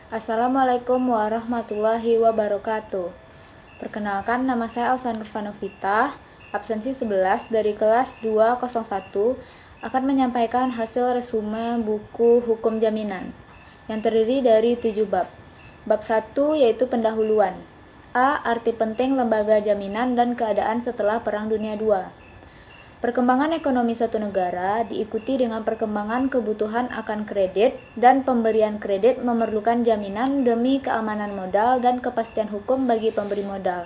Assalamualaikum warahmatullahi wabarakatuh. Perkenalkan, nama saya Elsa Nurfanovita, absensi 11 dari kelas 201, akan menyampaikan hasil resume buku Hukum Jaminan yang terdiri dari 7 bab. Bab 1 yaitu pendahuluan. A. Arti penting lembaga jaminan dan keadaan setelah Perang Dunia II. Perkembangan ekonomi satu negara diikuti dengan perkembangan kebutuhan akan kredit, dan pemberian kredit memerlukan jaminan demi keamanan modal dan kepastian hukum bagi pemberi modal.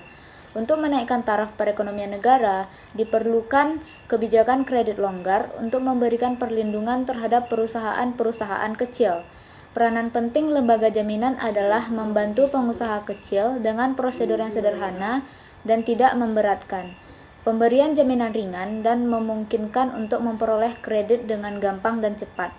Untuk menaikkan taraf perekonomian negara, diperlukan kebijakan kredit longgar untuk memberikan perlindungan terhadap perusahaan-perusahaan kecil. Peranan penting lembaga jaminan adalah membantu pengusaha kecil dengan prosedur yang sederhana dan tidak memberatkan. Pemberian jaminan ringan dan memungkinkan untuk memperoleh kredit dengan gampang dan cepat.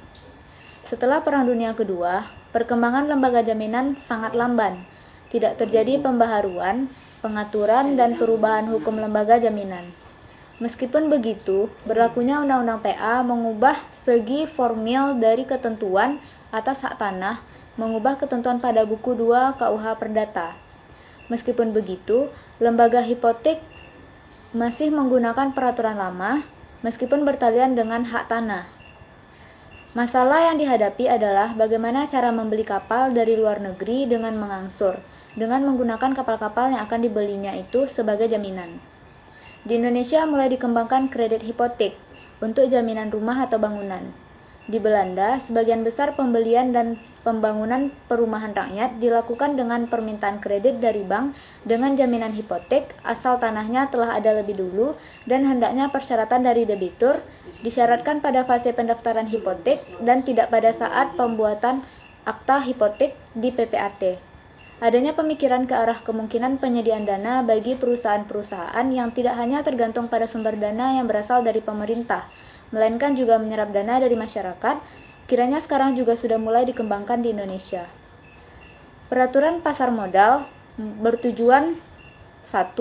Setelah Perang Dunia Kedua, perkembangan lembaga jaminan sangat lamban. Tidak terjadi pembaharuan, pengaturan, dan perubahan hukum lembaga jaminan. Meskipun begitu, berlakunya Undang-Undang PA mengubah segi formil dari ketentuan atas hak tanah, mengubah ketentuan pada buku 2 KUH Perdata. Meskipun begitu, lembaga hipotek masih menggunakan peraturan lama, meskipun bertalian dengan hak tanah. Masalah yang dihadapi adalah bagaimana cara membeli kapal dari luar negeri dengan mengangsur, dengan menggunakan kapal-kapal yang akan dibelinya itu sebagai jaminan. Di Indonesia mulai dikembangkan kredit hipotek untuk jaminan rumah atau bangunan. Di Belanda, sebagian besar pembelian dan pembangunan perumahan rakyat dilakukan dengan permintaan kredit dari bank dengan jaminan hipotek asal tanahnya telah ada lebih dulu, dan hendaknya persyaratan dari debitur disyaratkan pada fase pendaftaran hipotek dan tidak pada saat pembuatan akta hipotek di PPAT. Adanya pemikiran ke arah kemungkinan penyediaan dana bagi perusahaan-perusahaan yang tidak hanya tergantung pada sumber dana yang berasal dari pemerintah, melainkan juga menyerap dana dari masyarakat, kiranya sekarang juga sudah mulai dikembangkan di Indonesia. Peraturan pasar modal bertujuan 1.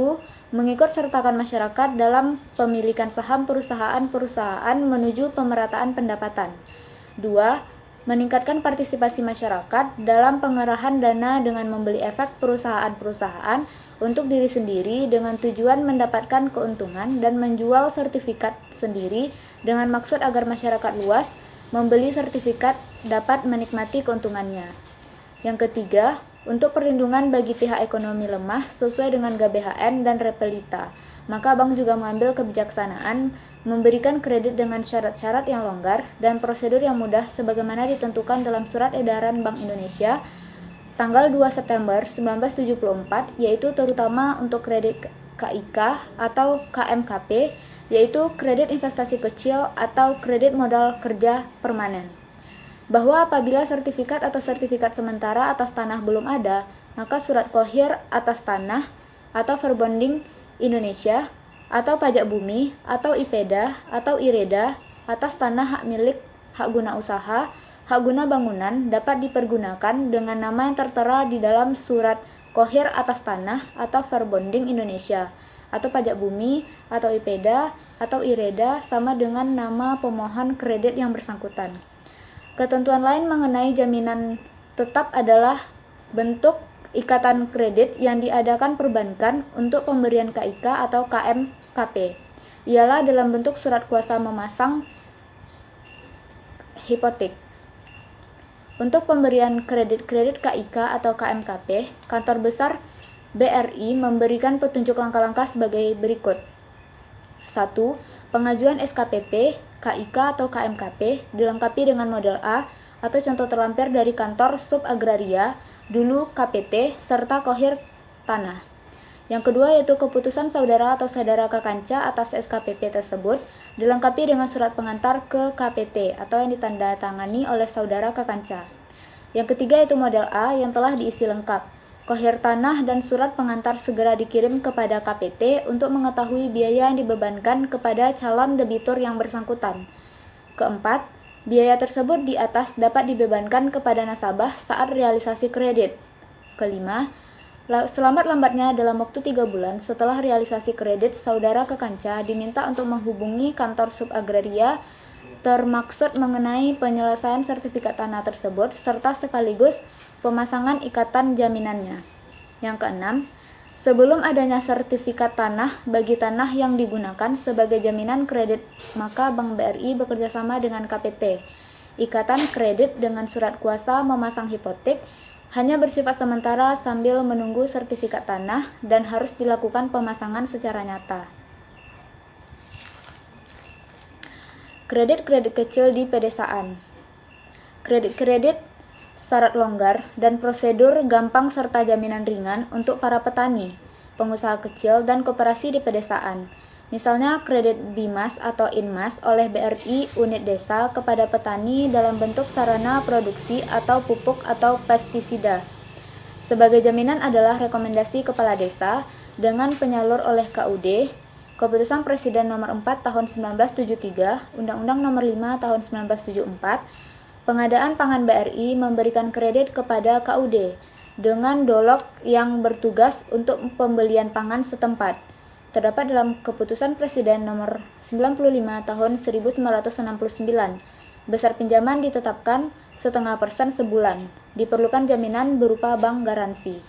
Mengikut sertakan masyarakat dalam pemilikan saham perusahaan-perusahaan menuju pemerataan pendapatan. 2. Meningkatkan partisipasi masyarakat dalam pengerahan dana dengan membeli efek perusahaan-perusahaan untuk diri sendiri dengan tujuan mendapatkan keuntungan dan menjual sertifikat sendiri dengan maksud agar masyarakat luas membeli sertifikat dapat menikmati keuntungannya. Yang ketiga, untuk perlindungan bagi pihak ekonomi lemah sesuai dengan GBHN dan Repelita, maka bank juga mengambil kebijaksanaan memberikan kredit dengan syarat-syarat yang longgar dan prosedur yang mudah sebagaimana ditentukan dalam Surat Edaran Bank Indonesia tanggal 2 September 1974, yaitu terutama untuk kredit KIK atau KMKP, yaitu kredit investasi kecil atau kredit modal kerja permanen. Bahwa apabila sertifikat atau sertifikat sementara atas tanah belum ada, maka surat qohir atas tanah atau verbonding Indonesia atau pajak bumi atau IPEDA atau IREDA atas tanah hak milik, hak guna usaha, hak guna bangunan dapat dipergunakan dengan nama yang tertera di dalam surat qohir atas tanah atau verbonding Indonesia atau pajak bumi atau IPEDA atau IREDA sama dengan nama pemohon kredit yang bersangkutan. Ketentuan lain mengenai jaminan tetap adalah bentuk ikatan kredit yang diadakan perbankan untuk pemberian KIK atau KMKP. Ialah dalam bentuk surat kuasa memasang hipotek. Untuk pemberian kredit-kredit KIK atau KMKP, kantor besar BRI memberikan petunjuk langkah-langkah sebagai berikut. 1. Pengajuan SKPP, KIK atau KMKP dilengkapi dengan model A atau contoh terlampir dari kantor sub agraria, dulu KPT, serta qohir tanah. Yang kedua yaitu keputusan saudara atau saudara Kakanca atas SKPP tersebut dilengkapi dengan surat pengantar ke KPT atau yang ditandatangani oleh saudara Kakanca. Yang ketiga yaitu model A yang telah diisi lengkap. Qohir tanah dan surat pengantar segera dikirim kepada KPT untuk mengetahui biaya yang dibebankan kepada calon debitur yang bersangkutan. Keempat, biaya tersebut di atas dapat dibebankan kepada nasabah saat realisasi kredit. Kelima, selambat-lambatnya dalam waktu 3 bulan setelah realisasi kredit, saudara Kakanca diminta untuk menghubungi kantor sub agraria termaksud mengenai penyelesaian sertifikat tanah tersebut serta sekaligus pemasangan ikatan jaminannya. Yang keenam, sebelum adanya sertifikat tanah bagi tanah yang digunakan sebagai jaminan kredit, maka Bank BRI bekerjasama dengan KPT, ikatan kredit dengan surat kuasa memasang hipotek, hanya bersifat sementara sambil menunggu sertifikat tanah dan harus dilakukan pemasangan secara nyata. Kredit-kredit kecil di pedesaan. Kredit-kredit syarat longgar dan prosedur gampang serta jaminan ringan untuk para petani, pengusaha kecil dan koperasi di pedesaan. Misalnya kredit BIMAS atau INMAS oleh BRI unit desa kepada petani dalam bentuk sarana produksi atau pupuk atau pestisida. Sebagai jaminan adalah rekomendasi kepala desa dengan penyalur oleh KUD, Keputusan Presiden Nomor 4 Tahun 1973, Undang-Undang Nomor 5 Tahun 1974, Pengadaan Pangan BRI memberikan kredit kepada KUD dengan dolog yang bertugas untuk pembelian pangan setempat. Terdapat dalam Keputusan Presiden Nomor 95 Tahun 1969. Besar pinjaman ditetapkan 0,5% sebulan. Diperlukan jaminan berupa bank garansi.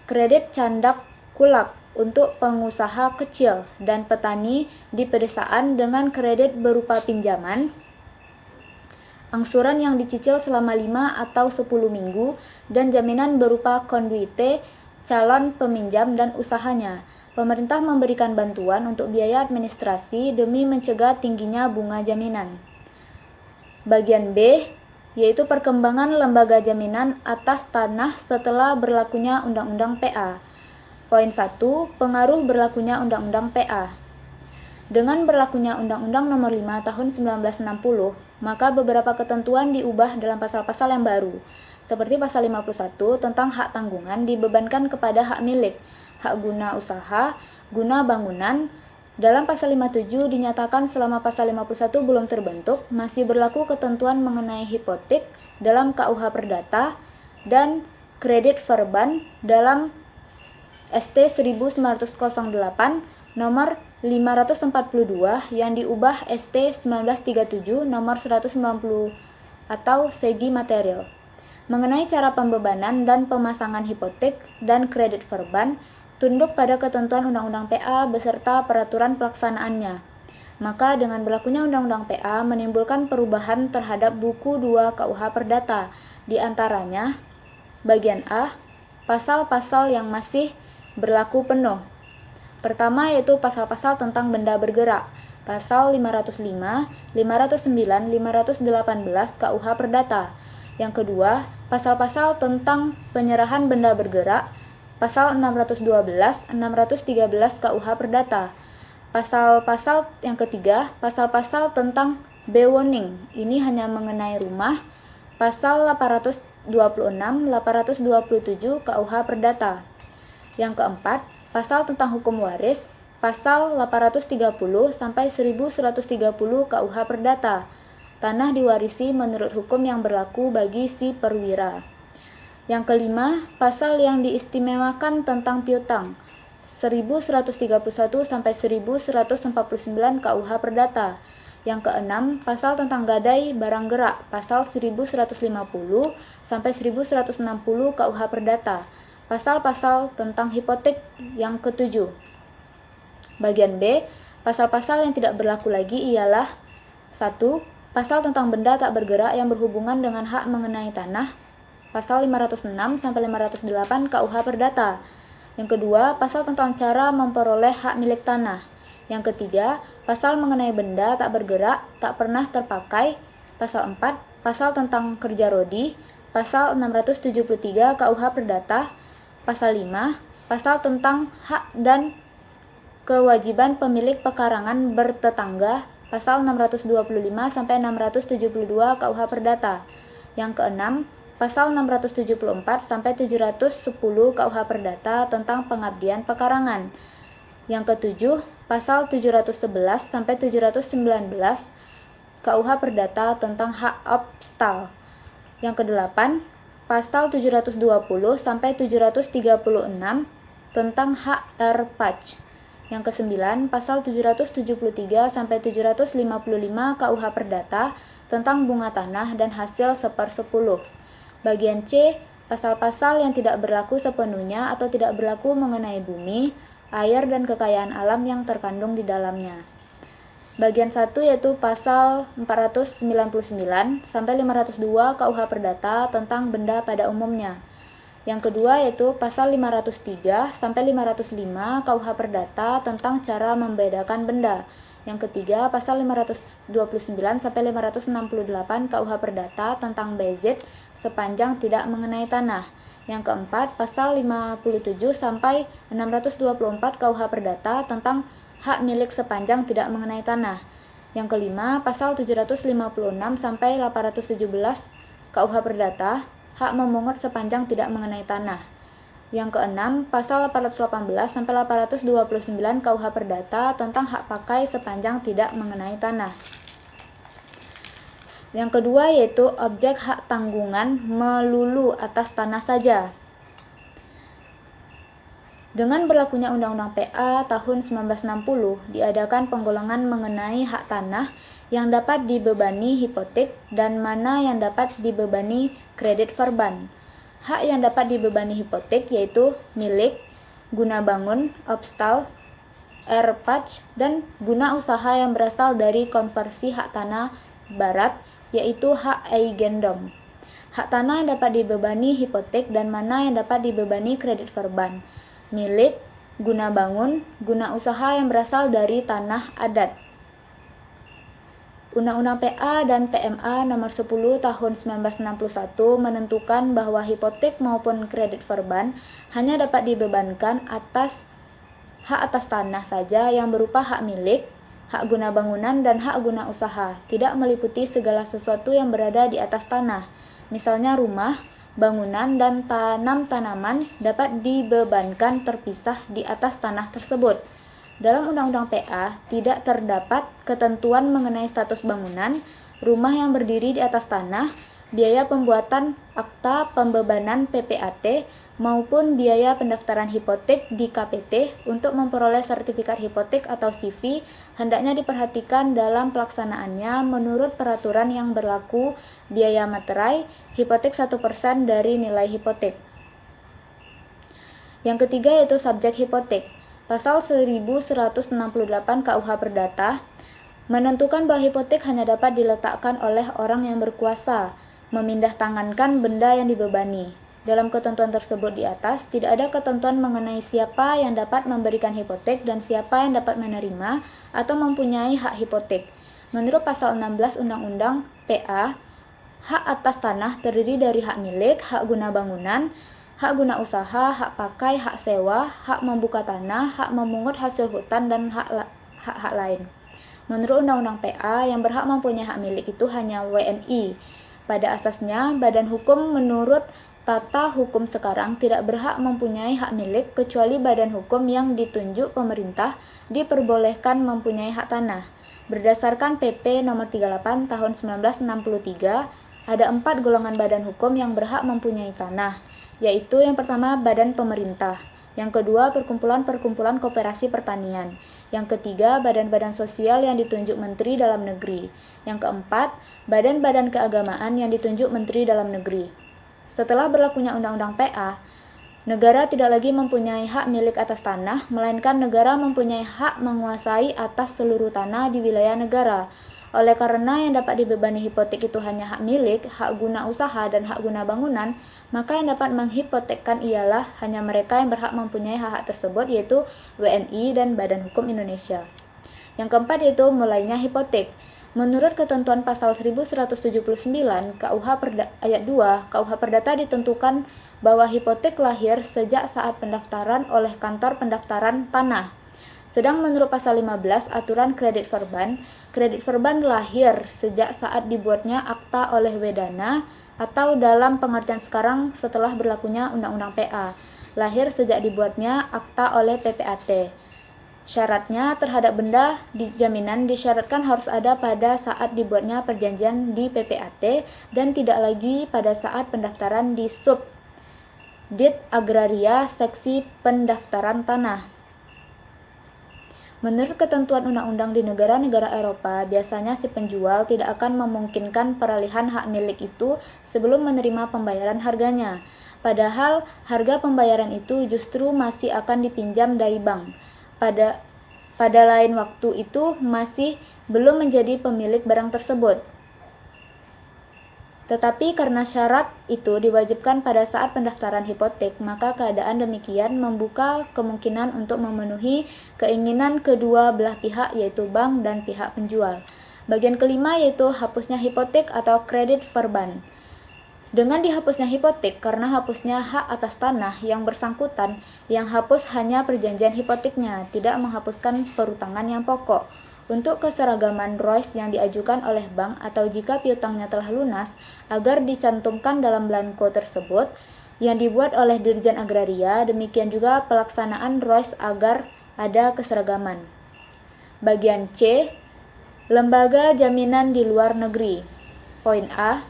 Kredit candak kulak untuk pengusaha kecil dan petani di pedesaan dengan kredit berupa pinjaman, angsuran yang dicicil selama 5 atau 10 minggu, dan jaminan berupa konduite calon peminjam dan usahanya. Pemerintah memberikan bantuan untuk biaya administrasi demi mencegah tingginya bunga jaminan. Bagian B, yaitu perkembangan lembaga jaminan atas tanah setelah berlakunya Undang-Undang PA. Poin 1. Pengaruh berlakunya Undang-Undang PA. Dengan berlakunya Undang-Undang Nomor 5 Tahun 1960, maka beberapa ketentuan diubah dalam pasal-pasal yang baru, seperti pasal 51 tentang hak tanggungan dibebankan kepada hak milik, hak guna usaha, guna bangunan. Dalam pasal 57 dinyatakan selama pasal 51 belum terbentuk, masih berlaku ketentuan mengenai hipotek dalam KUH Perdata dan kredit verban dalam ST 1908 nomor 542 yang diubah ST 1937 nomor 190 atau segi material. Mengenai cara pembebanan dan pemasangan hipotek dan kredit verban, tunduk pada ketentuan Undang-Undang PA beserta peraturan pelaksanaannya. Maka dengan berlakunya Undang-Undang PA menimbulkan perubahan terhadap buku 2 KUH Perdata, di antaranya bagian A, pasal-pasal yang masih berlaku penuh. Pertama yaitu pasal-pasal tentang benda bergerak, pasal 505, 509, 518 KUH Perdata. Yang kedua, pasal-pasal tentang penyerahan benda bergerak, pasal 612, 613 KUH Perdata. Pasal-pasal yang ketiga, pasal-pasal tentang bewoning, ini hanya mengenai rumah, pasal 826, 827 KUH Perdata. Yang keempat, pasal tentang hukum waris, pasal 830 sampai 1130 KUH Perdata. Tanah diwarisi menurut hukum yang berlaku bagi si perwira. Yang kelima, pasal yang diistimewakan tentang piutang, 1131 sampai 1149 KUH Perdata. Yang keenam, pasal tentang gadai barang gerak, pasal 1150 sampai 1160 KUH Perdata. Pasal-pasal tentang hipotek yang ketujuh. Bagian B, pasal-pasal yang tidak berlaku lagi ialah 1. Pasal tentang benda tak bergerak yang berhubungan dengan hak mengenai tanah, pasal 506 sampai 508 KUH Perdata. Yang kedua, pasal tentang cara memperoleh hak milik tanah. Yang ketiga, pasal mengenai benda tak bergerak tak pernah terpakai, pasal 4, pasal tentang kerja rodi, pasal 673 KUH Perdata. Pasal 5, pasal tentang hak dan kewajiban pemilik pekarangan bertetangga, pasal 625 sampai 672 KUH Perdata. Yang keenam, pasal 674 sampai 710 KUH Perdata tentang pengabdian pekarangan. Yang ketujuh, pasal 711 sampai 719 KUH Perdata tentang hak obstal. Yang kedelapan, pasal 720 sampai 736 tentang hak erpach. Yang kesembilan, pasal 773 sampai 755 KUH Perdata tentang bunga tanah dan hasil 1/10. Bagian C, pasal-pasal yang tidak berlaku sepenuhnya atau tidak berlaku mengenai bumi, air dan kekayaan alam yang terkandung di dalamnya. Bagian 1 yaitu pasal 499 sampai 502 KUH Perdata tentang benda pada umumnya. Yang kedua yaitu pasal 503 sampai 505 KUH Perdata tentang cara membedakan benda. Yang ketiga pasal 529 sampai 568 KUH Perdata tentang bezit sepanjang tidak mengenai tanah. Yang keempat pasal 57 sampai 624 KUH Perdata tentang hak milik sepanjang tidak mengenai tanah. Yang kelima pasal 756 sampai 817 KUH Perdata hak memungut sepanjang tidak mengenai tanah. Yang keenam, pasal 818 sampai 829 KUH Perdata tentang hak pakai sepanjang tidak mengenai tanah. Yang kedua yaitu objek hak tanggungan melulu atas tanah saja. Dengan berlakunya Undang-Undang PA tahun 1960, diadakan penggolongan mengenai hak tanah yang dapat dibebani hipotek dan mana yang dapat dibebani kredit verban. Hak yang dapat dibebani hipotek yaitu milik, guna bangun, obstal, erpach, dan guna usaha yang berasal dari konversi hak tanah barat yaitu hak eigendom. Hak tanah yang dapat dibebani hipotek dan mana yang dapat dibebani kredit verban. Milik, guna bangun, guna usaha yang berasal dari tanah adat. Undang-Undang PA dan PMA Nomor 10 Tahun 1961 menentukan bahwa hipotek maupun kredit verban hanya dapat dibebankan atas hak atas tanah saja yang berupa hak milik, hak guna bangunan, dan hak guna usaha, tidak meliputi segala sesuatu yang berada di atas tanah. Misalnya rumah, bangunan, dan tanaman dapat dibebankan terpisah di atas tanah tersebut. Dalam Undang-Undang PA tidak terdapat ketentuan mengenai status bangunan, rumah yang berdiri di atas tanah, biaya pembuatan akta pembebanan PPAT, maupun biaya pendaftaran hipotek di KPT untuk memperoleh sertifikat hipotek atau CV hendaknya diperhatikan dalam pelaksanaannya menurut peraturan yang berlaku biaya materai hipotek 1% dari nilai hipotek. Yang ketiga yaitu subjek hipotek. Pasal 1168 KUH Perdata menentukan bahwa hipotek hanya dapat diletakkan oleh orang yang berkuasa memindahtangankan benda yang dibebani. Dalam ketentuan tersebut di atas, tidak ada ketentuan mengenai siapa yang dapat memberikan hipotek dan siapa yang dapat menerima atau mempunyai hak hipotek. Menurut pasal 16 Undang-Undang PA, hak atas tanah terdiri dari hak milik, hak guna bangunan, hak guna usaha, hak pakai, hak sewa, hak membuka tanah, hak memungut hasil hutan, dan hak-hak lain. Menurut Undang-Undang PA, yang berhak mempunyai hak milik itu hanya WNI. Pada asasnya, badan hukum menurut tata hukum sekarang tidak berhak mempunyai hak milik kecuali badan hukum yang ditunjuk pemerintah diperbolehkan mempunyai hak tanah. Berdasarkan PP Nomor 38 Tahun 1963, ada 4 golongan badan hukum yang berhak mempunyai tanah, yaitu yang pertama badan pemerintah, yang kedua perkumpulan-perkumpulan koperasi pertanian, yang ketiga badan-badan sosial yang ditunjuk Menteri Dalam Negeri, yang keempat badan-badan keagamaan yang ditunjuk Menteri Dalam Negeri. Setelah berlakunya Undang-Undang PA, negara tidak lagi mempunyai hak milik atas tanah, melainkan negara mempunyai hak menguasai atas seluruh tanah di wilayah negara. Oleh karena yang dapat dibebani hipotek itu hanya hak milik, hak guna usaha, dan hak guna bangunan, maka yang dapat menghipotekkan ialah hanya mereka yang berhak mempunyai hak-hak tersebut, yaitu WNI dan Badan Hukum Indonesia. Yang keempat yaitu mulainya hipotek. Menurut ketentuan pasal 1179 ayat 2 KUH Perdata ditentukan bahwa hipotek lahir sejak saat pendaftaran oleh kantor pendaftaran tanah. Sedang menurut pasal 15 aturan kredit verban lahir sejak saat dibuatnya akta oleh Wedana atau dalam pengertian sekarang setelah berlakunya Undang-Undang PA, lahir sejak dibuatnya akta oleh PPAT. Syaratnya terhadap benda jaminan disyaratkan harus ada pada saat dibuatnya perjanjian di PPAT dan tidak lagi pada saat pendaftaran di Dit Agraria Seksi Pendaftaran Tanah. Menurut ketentuan undang-undang di negara-negara Eropa, biasanya si penjual tidak akan memungkinkan peralihan hak milik itu sebelum menerima pembayaran harganya. Padahal harga pembayaran itu justru masih akan dipinjam dari bank. Pada lain waktu itu masih belum menjadi pemilik barang tersebut. Tetapi karena syarat itu diwajibkan pada saat pendaftaran hipotek, maka keadaan demikian membuka kemungkinan untuk memenuhi keinginan kedua belah pihak, yaitu bank dan pihak penjual. Bagian kelima yaitu hapusnya hipotek atau kredit verban. Dengan dihapusnya hipotek karena hapusnya hak atas tanah yang bersangkutan, yang hapus hanya perjanjian hipoteknya, tidak menghapuskan perutangan yang pokok. Untuk keseragaman ROIS yang diajukan oleh bank atau jika piutangnya telah lunas, agar dicantumkan dalam blanko tersebut yang dibuat oleh Dirjen Agraria, demikian juga pelaksanaan ROIS agar ada keseragaman. Bagian C, lembaga jaminan di luar negeri. Poin A,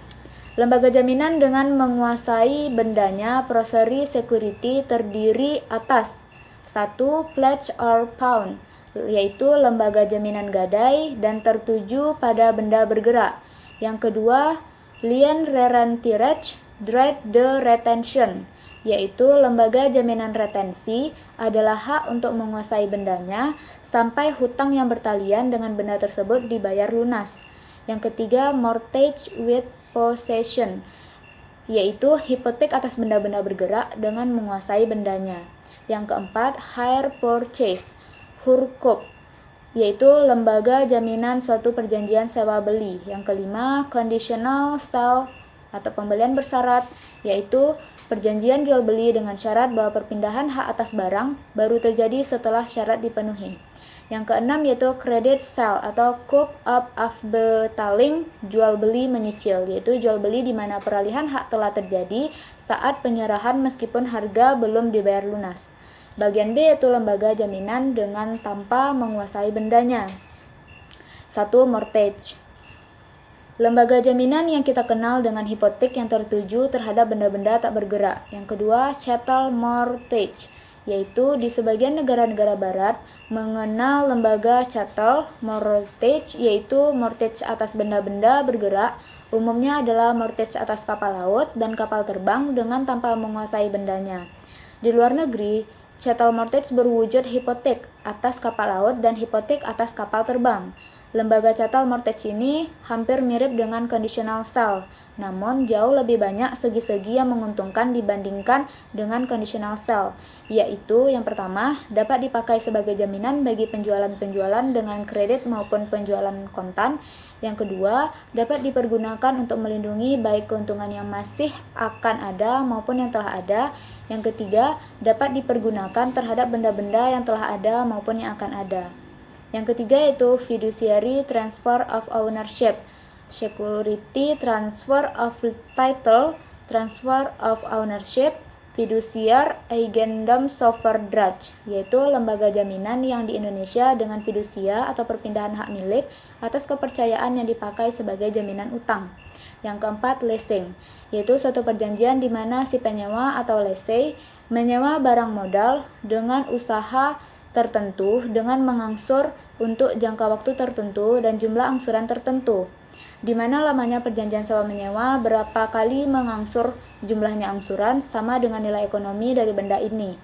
lembaga jaminan dengan menguasai bendanya Promissory Security terdiri atas 1. Pledge or Pawn, yaitu lembaga jaminan gadai dan tertuju pada benda bergerak. Yang kedua, Lien Rentierage Droit de Retention, yaitu lembaga jaminan retensi adalah hak untuk menguasai bendanya sampai hutang yang bertalian dengan benda tersebut dibayar lunas. Yang ketiga, Mortgage with Possession, yaitu hipotek atas benda-benda bergerak dengan menguasai bendanya. Yang keempat, Hire Purchase Hurkop, yaitu lembaga jaminan suatu perjanjian sewa beli. Yang kelima, Conditional Sale atau pembelian bersyarat, yaitu perjanjian jual beli dengan syarat bahwa perpindahan hak atas barang baru terjadi setelah syarat dipenuhi. Yang keenam yaitu Credit Sale atau Koop op afbetaling, jual beli menyicil, yaitu jual beli di mana peralihan hak telah terjadi saat penyerahan meskipun harga belum dibayar lunas. Bagian B yaitu lembaga jaminan dengan tanpa menguasai bendanya. 1. Mortgage. Lembaga jaminan yang kita kenal dengan hipotek yang tertuju terhadap benda-benda tak bergerak. Yang kedua, chattel mortgage, yaitu di sebagian negara-negara barat mengenal lembaga chattel mortgage, yaitu mortgage atas benda-benda bergerak, umumnya adalah mortgage atas kapal laut dan kapal terbang dengan tanpa menguasai bendanya. Di luar negeri, chattel mortgage berwujud hipotek atas kapal laut dan hipotek atas kapal terbang. Lembaga chattel mortgage ini hampir mirip dengan conditional sale, namun jauh lebih banyak segi-segi yang menguntungkan dibandingkan dengan conditional sale, yaitu yang pertama, dapat dipakai sebagai jaminan bagi penjualan-penjualan dengan kredit maupun penjualan kontan. Yang kedua, dapat dipergunakan untuk melindungi baik keuntungan yang masih akan ada maupun yang telah ada. Yang ketiga, dapat dipergunakan terhadap benda-benda yang telah ada maupun yang akan ada. Yang ketiga yaitu fiduciary transfer of ownership, security transfer of title, transfer of ownership, fiduciar eigendom overdracht, yaitu lembaga jaminan yang di Indonesia dengan fidusia atau perpindahan hak milik atas kepercayaan yang dipakai sebagai jaminan utang. Yang keempat, leasing, yaitu suatu perjanjian di mana si penyewa atau lessee menyewa barang modal dengan usaha tertentu dengan mengangsur untuk jangka waktu tertentu dan jumlah angsuran tertentu, di mana lamanya perjanjian sewa menyewa berapa kali mengangsur jumlahnya angsuran sama dengan nilai ekonomi dari benda ini.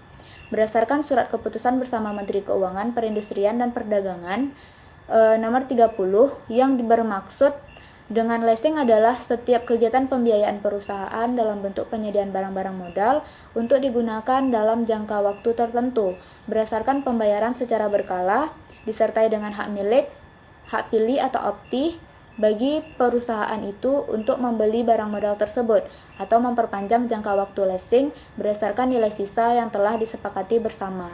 Berdasarkan surat keputusan bersama Menteri Keuangan, Perindustrian dan Perdagangan nomor 30 yang bermaksud dengan leasing adalah setiap kegiatan pembiayaan perusahaan dalam bentuk penyediaan barang-barang modal untuk digunakan dalam jangka waktu tertentu berdasarkan pembayaran secara berkala disertai dengan hak milik, hak pilih atau opti bagi perusahaan itu untuk membeli barang modal tersebut atau memperpanjang jangka waktu leasing berdasarkan nilai sisa yang telah disepakati bersama.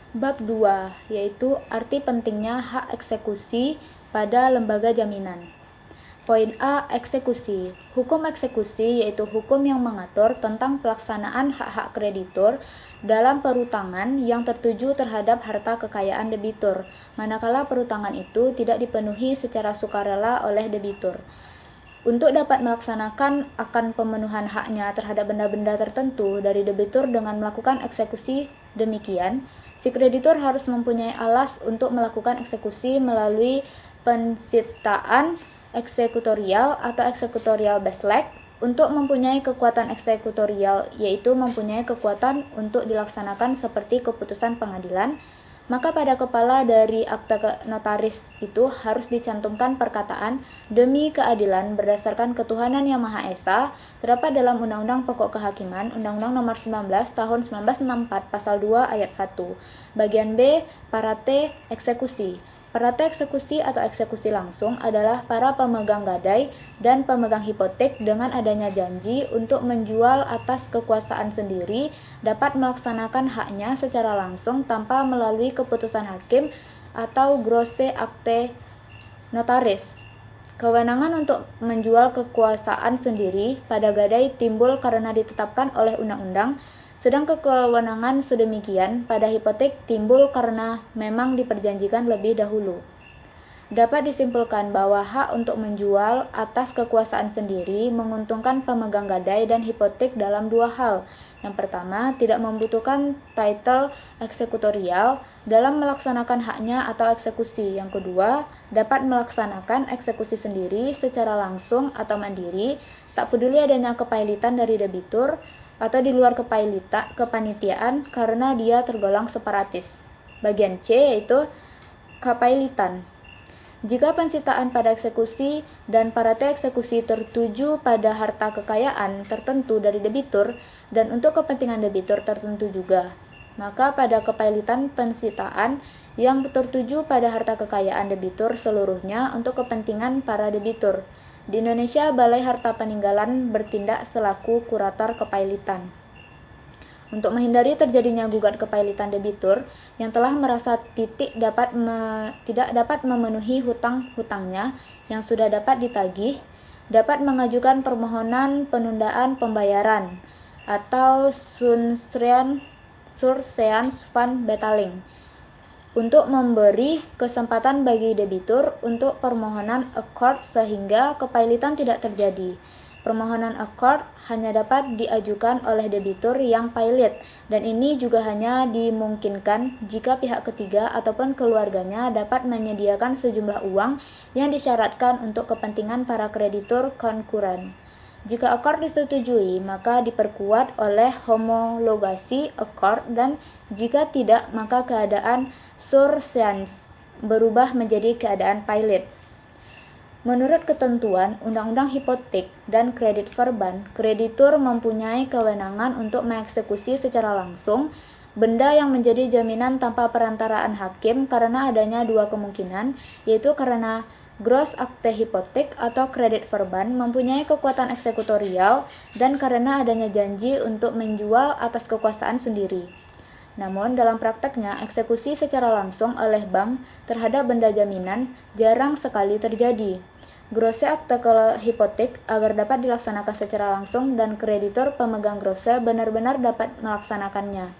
Bab 2, yaitu arti pentingnya hak eksekusi pada lembaga jaminan. Poin A, eksekusi. Hukum eksekusi yaitu hukum yang mengatur tentang pelaksanaan hak-hak kreditur dalam perutangan yang tertuju terhadap harta kekayaan debitur, manakala perutangan itu tidak dipenuhi secara sukarela oleh debitur. Untuk dapat melaksanakan akan pemenuhan haknya terhadap benda-benda tertentu dari debitur dengan melakukan eksekusi demikian, si kreditur harus mempunyai alas untuk melakukan eksekusi melalui pensitaan eksekutorial atau eksekutorial backlog untuk mempunyai kekuatan eksekutorial, yaitu mempunyai kekuatan untuk dilaksanakan seperti keputusan pengadilan, maka pada kepala dari akte notaris itu harus dicantumkan perkataan demi keadilan berdasarkan ketuhanan yang Maha Esa terdapat dalam Undang-Undang Pokok Kehakiman, Undang-Undang Nomor 19 Tahun 1964 Pasal 2 Ayat 1. Bagian B, parate eksekusi. Parate eksekusi atau eksekusi langsung adalah para pemegang gadai dan pemegang hipotek dengan adanya janji untuk menjual atas kekuasaan sendiri dapat melaksanakan haknya secara langsung tanpa melalui keputusan hakim atau grosse acte notaris. Kewenangan untuk menjual kekuasaan sendiri pada gadai timbul karena ditetapkan oleh undang-undang, sedangkan kewenangan sedemikian pada hipotek timbul karena memang diperjanjikan lebih dahulu. Dapat disimpulkan bahwa hak untuk menjual atas kekuasaan sendiri menguntungkan pemegang gadai dan hipotek dalam dua hal. Yang pertama, tidak membutuhkan title eksekutorial dalam melaksanakan haknya atau eksekusi. Yang kedua, dapat melaksanakan eksekusi sendiri secara langsung atau mandiri, tak peduli adanya kepailitan dari debitur atau di luar kepanitiaan karena dia tergolong separatis. Bagian C yaitu kepailitan. Jika pensitaan pada eksekusi dan parate eksekusi tertuju pada harta kekayaan tertentu dari debitur dan untuk kepentingan debitur tertentu juga, maka pada kepailitan pensitaan yang tertuju pada harta kekayaan debitur seluruhnya untuk kepentingan para debitur. Di Indonesia, Balai Harta Peninggalan bertindak selaku kurator kepailitan. Untuk menghindari terjadinya gugat kepailitan debitur yang telah merasa tidak dapat memenuhi hutang-hutangnya yang sudah dapat ditagih, dapat mengajukan permohonan penundaan pembayaran atau surseance van betaling untuk memberi kesempatan bagi debitur untuk permohonan accord sehingga kepailitan tidak terjadi. Permohonan accord hanya dapat diajukan oleh debitur yang pailit, dan ini juga hanya dimungkinkan jika pihak ketiga ataupun keluarganya dapat menyediakan sejumlah uang yang disyaratkan untuk kepentingan para kreditur konkuren. Jika accord disetujui, maka diperkuat oleh homologasi accord, dan jika tidak, maka keadaan surseance berubah menjadi keadaan pailit. Menurut ketentuan Undang-Undang Hipotek dan Kredit Verban, kreditur mempunyai kewenangan untuk mengeksekusi secara langsung benda yang menjadi jaminan tanpa perantaraan hakim karena adanya dua kemungkinan, yaitu karena gross akte hipotek atau kredit verban mempunyai kekuatan eksekutorial dan karena adanya janji untuk menjual atas kekuasaan sendiri. Namun dalam prakteknya, eksekusi secara langsung oleh bank terhadap benda jaminan jarang sekali terjadi. Grosse akte hipotek agar dapat dilaksanakan secara langsung dan kreditur pemegang grosse benar-benar dapat melaksanakannya.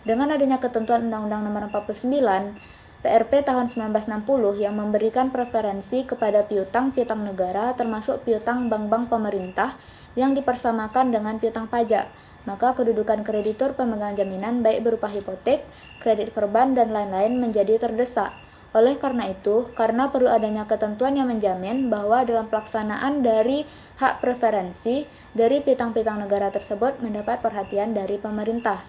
Dengan adanya ketentuan Undang-Undang Nomor 49 PRP tahun 1960 yang memberikan preferensi kepada piutang negara termasuk piutang bank-bank pemerintah yang dipersamakan dengan piutang pajak, maka kedudukan kreditur pemegang jaminan baik berupa hipotek, kredit verban, dan lain-lain menjadi terdesak. Oleh karena itu, karena perlu adanya ketentuan yang menjamin bahwa dalam pelaksanaan dari hak preferensi dari piutang-piutang negara tersebut mendapat perhatian dari pemerintah.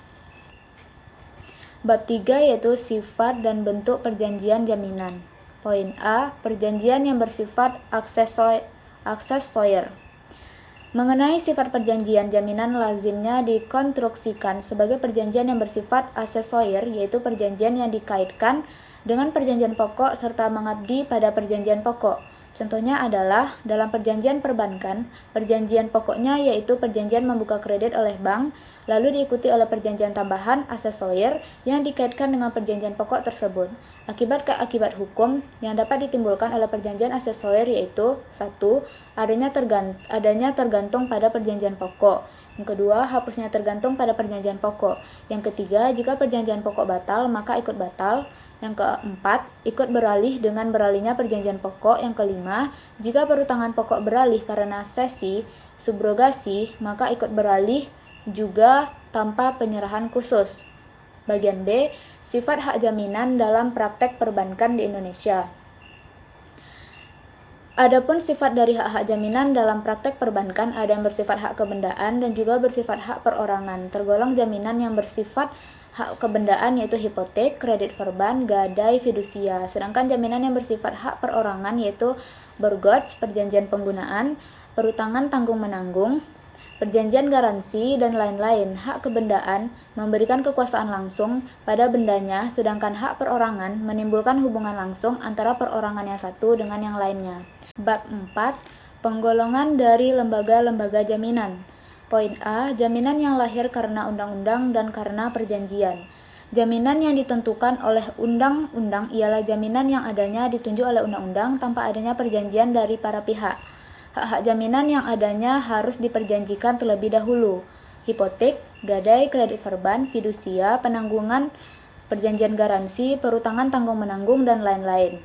Bab 3 yaitu sifat dan bentuk perjanjian jaminan. Poin A. Perjanjian yang bersifat aksessoir. Mengenai sifat perjanjian jaminan lazimnya dikonstruksikan sebagai perjanjian yang bersifat aksessoir, yaitu perjanjian yang dikaitkan dengan perjanjian pokok serta mengabdi pada perjanjian pokok. Contohnya adalah dalam perjanjian perbankan, perjanjian pokoknya yaitu perjanjian membuka kredit oleh bank, lalu diikuti oleh perjanjian tambahan aksessoir yang dikaitkan dengan perjanjian pokok tersebut. Akibat hukum yang dapat ditimbulkan oleh perjanjian aksessoir yaitu 1. Adanya tergantung pada perjanjian pokok. Yang kedua, hapusnya tergantung pada perjanjian pokok. Yang ketiga, jika perjanjian pokok batal, maka ikut batal. Yang keempat, ikut beralih dengan beralihnya perjanjian pokok. Yang kelima, jika perutangan pokok beralih karena sesi, subrogasi, maka ikut beralih juga tanpa penyerahan khusus. Bagian B, sifat hak jaminan dalam praktek perbankan di Indonesia. Adapun sifat dari hak-hak jaminan dalam praktek perbankan ada yang bersifat hak kebendaan dan juga bersifat hak perorangan. Tergolong jaminan yang bersifat hak kebendaan yaitu hipotek, kredit verban, gadai, fidusia. Sedangkan jaminan yang bersifat hak perorangan yaitu mortgage, perjanjian penggunaan, perutangan tanggung-menanggung, perjanjian garansi, dan lain-lain. Hak kebendaan memberikan kekuasaan langsung pada bendanya, sedangkan hak perorangan menimbulkan hubungan langsung antara perorangan yang satu dengan yang lainnya. Bab 4. Penggolongan dari lembaga-lembaga jaminan. Poin A. Jaminan yang lahir karena undang-undang dan karena perjanjian. Jaminan yang ditentukan oleh undang-undang ialah jaminan yang adanya ditunjuk oleh undang-undang tanpa adanya perjanjian dari para pihak. Hak-hak jaminan yang adanya harus diperjanjikan terlebih dahulu. Hipotek, gadai, kredit verban, fidusia, penanggungan, perjanjian garansi, perutangan tanggung-menanggung, dan lain-lain.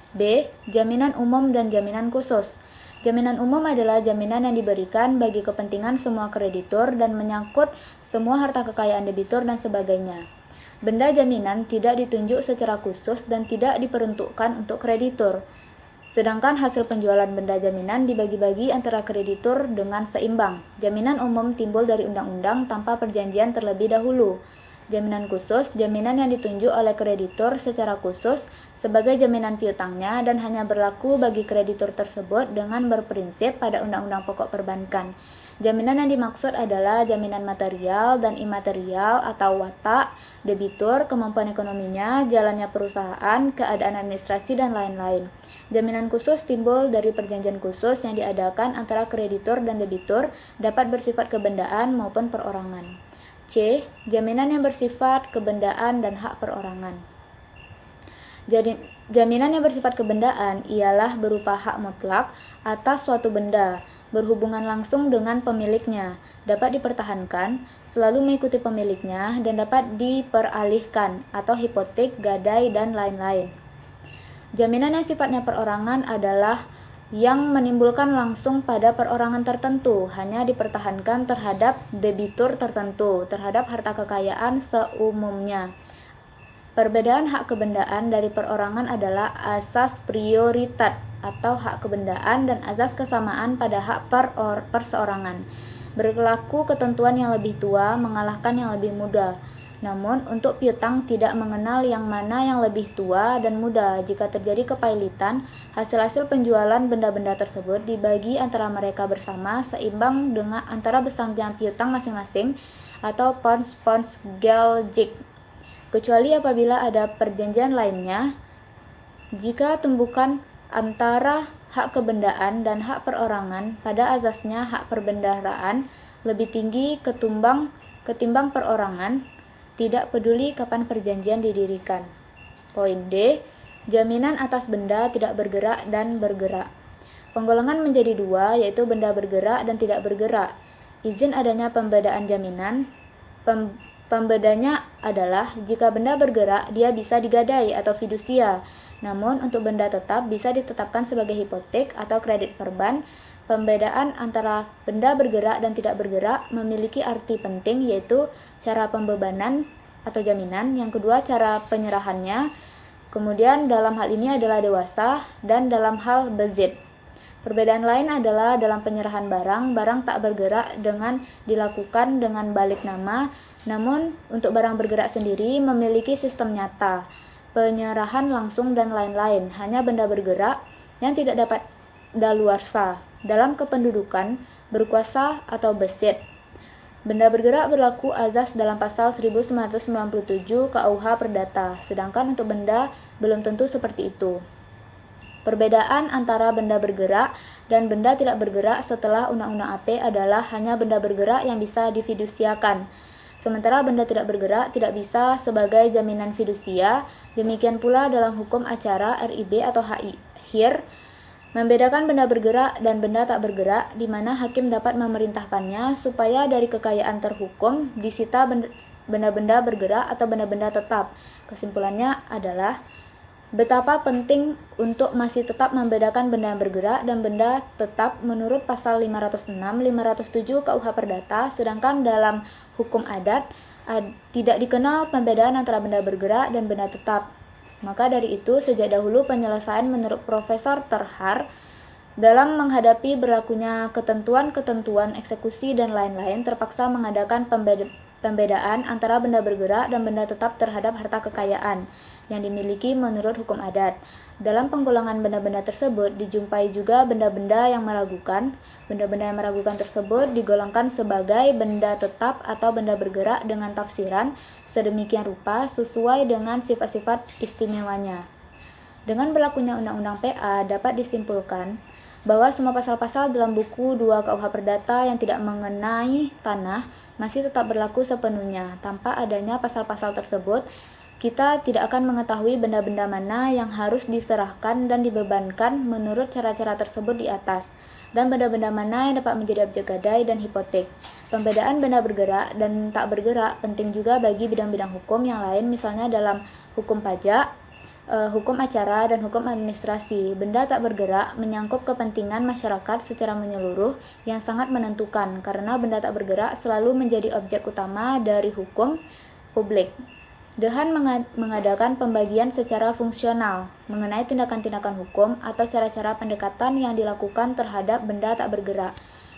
B. Jaminan umum dan jaminan khusus. Jaminan umum adalah jaminan yang diberikan bagi kepentingan semua kreditur dan menyangkut semua harta kekayaan debitur dan sebagainya. Benda jaminan tidak ditunjuk secara khusus dan tidak diperuntukkan untuk kreditur. Sedangkan hasil penjualan benda jaminan dibagi-bagi antara kreditur dengan seimbang. Jaminan umum timbul dari undang-undang tanpa perjanjian terlebih dahulu. Jaminan khusus, jaminan yang ditunjuk oleh kreditur secara khusus sebagai jaminan piutangnya dan hanya berlaku bagi kreditur tersebut dengan berprinsip pada Undang-Undang Pokok Perbankan. Jaminan yang dimaksud adalah jaminan material dan imaterial atau watak, debitur, kemampuan ekonominya, jalannya perusahaan, keadaan administrasi, dan lain-lain. Jaminan khusus timbul dari perjanjian khusus yang diadakan antara kreditur dan debitur, dapat bersifat kebendaan maupun perorangan. C. Jaminan yang bersifat kebendaan dan hak perorangan. Jadi, jaminan yang bersifat kebendaan ialah berupa hak mutlak atas suatu benda, berhubungan langsung dengan pemiliknya, dapat dipertahankan, selalu mengikuti pemiliknya, dan dapat diperalihkan atau hipotek, gadai, dan lain-lain. Jaminan yang sifatnya perorangan adalah yang menimbulkan langsung pada perorangan tertentu, hanya dipertahankan terhadap debitur tertentu, terhadap harta kekayaan seumumnya. Perbedaan hak kebendaan dari perorangan adalah asas prioritas atau hak kebendaan dan asas kesamaan pada hak perseorangan. Berlaku ketentuan yang lebih tua mengalahkan yang lebih muda. Namun, untuk piutang tidak mengenal yang mana yang lebih tua dan muda. Jika terjadi kepailitan, hasil-hasil penjualan benda-benda tersebut dibagi antara mereka bersama seimbang dengan antara besarnya piutang masing-masing atau pons geldgild. Kecuali apabila ada perjanjian lainnya, jika tumbukan antara hak kebendaan dan hak perorangan pada asasnya hak perbendaharaan lebih tinggi ketimbang perorangan, tidak peduli kapan perjanjian didirikan. Poin D. Jaminan atas benda tidak bergerak dan bergerak. Penggolongan menjadi dua, yaitu benda bergerak dan tidak bergerak. Izin adanya pembedaan jaminan. Pembedanya adalah jika benda bergerak, dia bisa digadai atau fidusia. Namun, untuk benda tetap bisa ditetapkan sebagai hipotek atau kredit verban. Pembedaan antara benda bergerak dan tidak bergerak memiliki arti penting, yaitu cara pembebanan atau jaminan, yang kedua cara penyerahannya, kemudian dalam hal ini adalah dewasa, dan dalam hal bezit. Perbedaan lain adalah dalam penyerahan barang tak bergerak dengan dilakukan dengan balik nama, namun untuk barang bergerak sendiri memiliki sistem nyata, penyerahan langsung, dan lain-lain. Hanya benda bergerak yang tidak dapat daluarsa dalam kependudukan, berkuasa, atau bezit. Benda bergerak berlaku azas dalam pasal 1997 KUH Perdata, sedangkan untuk benda belum tentu seperti itu. Perbedaan antara benda bergerak dan benda tidak bergerak setelah Undang-Undang AP adalah hanya benda bergerak yang bisa difidusiakan, sementara benda tidak bergerak tidak bisa sebagai jaminan fidusia. Demikian pula dalam hukum acara RIB atau HIR, membedakan benda bergerak dan benda tak bergerak, di mana hakim dapat memerintahkannya supaya dari kekayaan terhukum disita benda-benda bergerak atau benda-benda tetap. Kesimpulannya adalah betapa penting untuk masih tetap membedakan benda yang bergerak dan benda tetap menurut pasal 506, 507 KUH Perdata, sedangkan dalam hukum adat Tidak dikenal pembedaan antara benda bergerak dan benda tetap. Maka dari itu, sejak dahulu penyelesaian menurut Profesor Terhar dalam menghadapi berlakunya ketentuan-ketentuan eksekusi dan lain-lain terpaksa mengadakan pembedaan antara benda bergerak dan benda tetap terhadap harta kekayaan yang dimiliki menurut hukum adat. Dalam penggolongan benda-benda tersebut dijumpai juga benda-benda yang meragukan. Benda-benda yang meragukan tersebut digolongkan sebagai benda tetap atau benda bergerak dengan tafsiran sedemikian rupa sesuai dengan sifat-sifat istimewanya. Dengan berlakunya Undang-Undang PA dapat disimpulkan bahwa semua pasal-pasal dalam buku 2 KUH Perdata yang tidak mengenai tanah masih tetap berlaku sepenuhnya. Tanpa adanya pasal-pasal tersebut, kita tidak akan mengetahui benda-benda mana yang harus diserahkan dan dibebankan menurut cara-cara tersebut di atas, dan benda-benda mana yang dapat menjadi objek gadai dan hipotek. Pembedaan benda bergerak dan tak bergerak penting juga bagi bidang-bidang hukum yang lain, misalnya dalam hukum pajak, hukum acara, dan hukum administrasi. Benda tak bergerak menyangkut kepentingan masyarakat secara menyeluruh yang sangat menentukan, karena benda tak bergerak selalu menjadi objek utama dari hukum publik. Dehan mengadakan pembagian secara fungsional mengenai tindakan-tindakan hukum atau cara-cara pendekatan yang dilakukan terhadap benda tak bergerak,